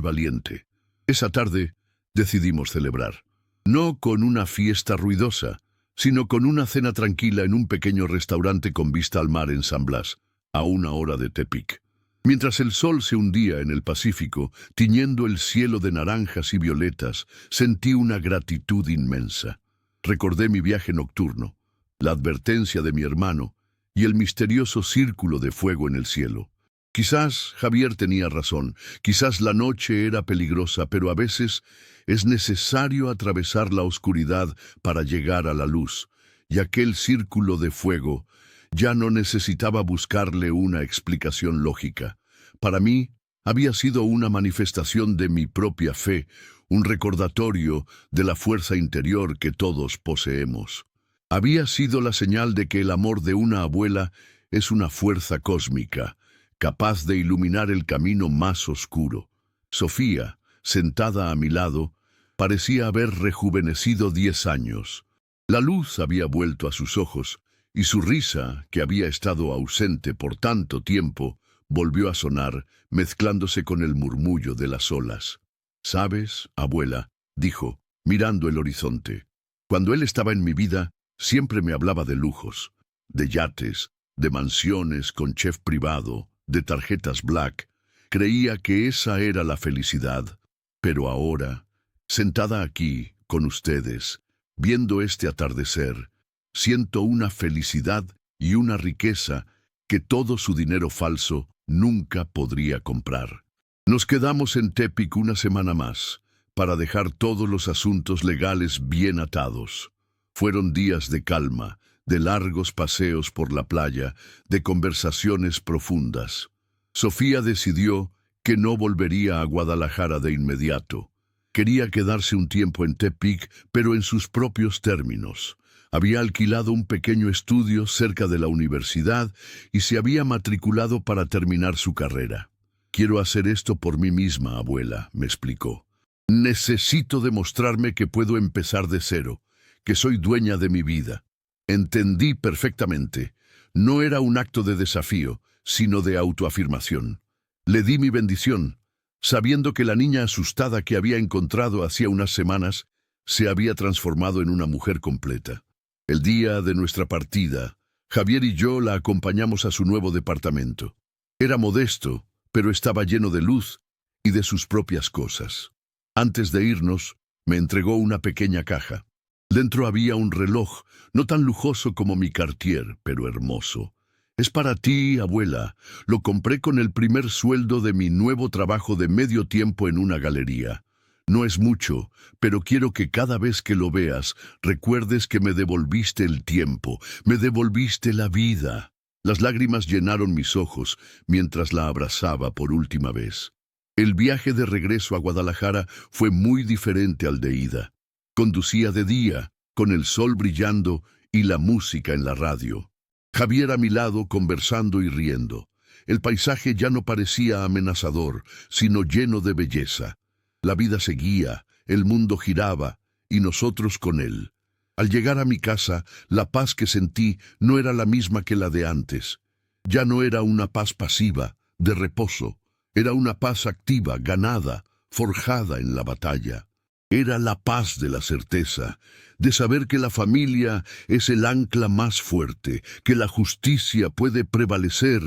Speaker 1: valiente». Esa tarde decidimos celebrar. No con una fiesta ruidosa, sino con una cena tranquila en un pequeño restaurante con vista al mar en San Blas, a 1 hora de Tepic. Mientras el sol se hundía en el Pacífico, tiñendo el cielo de naranjas y violetas, sentí una gratitud inmensa. Recordé mi viaje nocturno, la advertencia de mi hermano y el misterioso círculo de fuego en el cielo. Quizás Javier tenía razón, quizás la noche era peligrosa, pero a veces es necesario atravesar la oscuridad para llegar a la luz, y aquel círculo de fuego ya no necesitaba buscarle una explicación lógica. Para mí, había sido una manifestación de mi propia fe, un recordatorio de la fuerza interior que todos poseemos. Había sido la señal de que el amor de una abuela es una fuerza cósmica, capaz de iluminar el camino más oscuro. Sofía, sentada a mi lado, parecía haber rejuvenecido 10 años. La luz había vuelto a sus ojos, y su risa, que había estado ausente por tanto tiempo, volvió a sonar, mezclándose con el murmullo de las olas. «¿Sabes, abuela?», dijo, mirando el horizonte. «Cuando él estaba en mi vida, siempre me hablaba de lujos, de yates, de mansiones con chef privado, de tarjetas Black. Creía que esa era la felicidad. Pero ahora, sentada aquí, con ustedes, viendo este atardecer, siento una felicidad y una riqueza que todo su dinero falso nunca podría comprar». Nos quedamos en Tepic una semana más, para dejar todos los asuntos legales bien atados. Fueron días de calma, de largos paseos por la playa, de conversaciones profundas. Sofía decidió que no volvería a Guadalajara de inmediato. Quería quedarse un tiempo en Tepic, pero en sus propios términos. Había alquilado un pequeño estudio cerca de la universidad y se había matriculado para terminar su carrera. «Quiero hacer esto por mí misma, abuela», me explicó. «Necesito demostrarme que puedo empezar de cero, que soy dueña de mi vida». Entendí perfectamente. No era un acto de desafío, sino de autoafirmación. Le di mi bendición, sabiendo que la niña asustada que había encontrado hacía unas semanas se había transformado en una mujer completa. El día de nuestra partida, Javier y yo la acompañamos a su nuevo departamento. Era modesto, pero estaba lleno de luz y de sus propias cosas. Antes de irnos, me entregó una pequeña caja. Dentro había un reloj, no tan lujoso como mi Cartier, pero hermoso. «Es para ti, abuela. Lo compré con el primer sueldo de mi nuevo trabajo de medio tiempo en una galería. No es mucho, pero quiero que cada vez que lo veas, recuerdes que me devolviste el tiempo, me devolviste la vida». Las lágrimas llenaron mis ojos mientras la abrazaba por última vez. El viaje de regreso a Guadalajara fue muy diferente al de ida. Conducía de día, con el sol brillando y la música en la radio. Javier a mi lado conversando y riendo. El paisaje ya no parecía amenazador, sino lleno de belleza. La vida seguía, el mundo giraba, y nosotros con él. Al llegar a mi casa, la paz que sentí no era la misma que la de antes. Ya no era una paz pasiva, de reposo. Era una paz activa, ganada, forjada en la batalla. Era la paz de la certeza, de saber que la familia es el ancla más fuerte, que la justicia puede prevalecer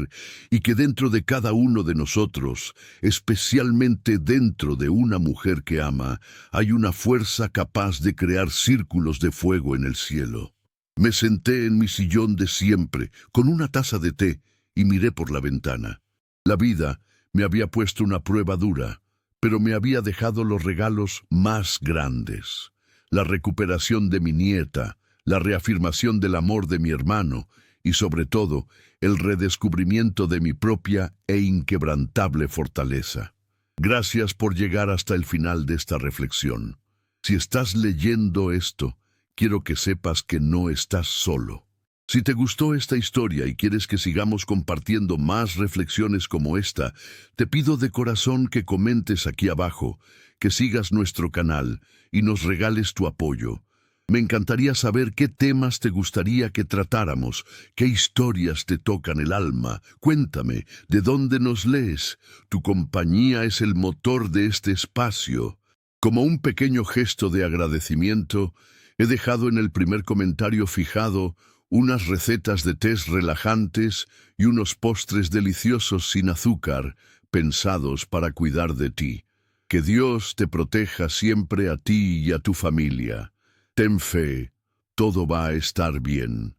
Speaker 1: y que dentro de cada uno de nosotros, especialmente dentro de una mujer que ama, hay una fuerza capaz de crear círculos de fuego en el cielo. Me senté en mi sillón de siempre, con una taza de té, y miré por la ventana. La vida me había puesto una prueba dura, pero me había dejado los regalos más grandes. La recuperación de mi nieta, la reafirmación del amor de mi hermano y, sobre todo, el redescubrimiento de mi propia e inquebrantable fortaleza. Gracias por llegar hasta el final de esta reflexión. Si estás leyendo esto, quiero que sepas que no estás solo. Si te gustó esta historia y quieres que sigamos compartiendo más reflexiones como esta, te pido de corazón que comentes aquí abajo, que sigas nuestro canal y nos regales tu apoyo. Me encantaría saber qué temas te gustaría que tratáramos, qué historias te tocan el alma. Cuéntame, ¿de dónde nos lees? Tu compañía es el motor de este espacio. Como un pequeño gesto de agradecimiento, he dejado en el primer comentario fijado unas recetas de tés relajantes y unos postres deliciosos sin azúcar, pensados para cuidar de ti. Que Dios te proteja siempre a ti y a tu familia. Ten fe, todo va a estar bien.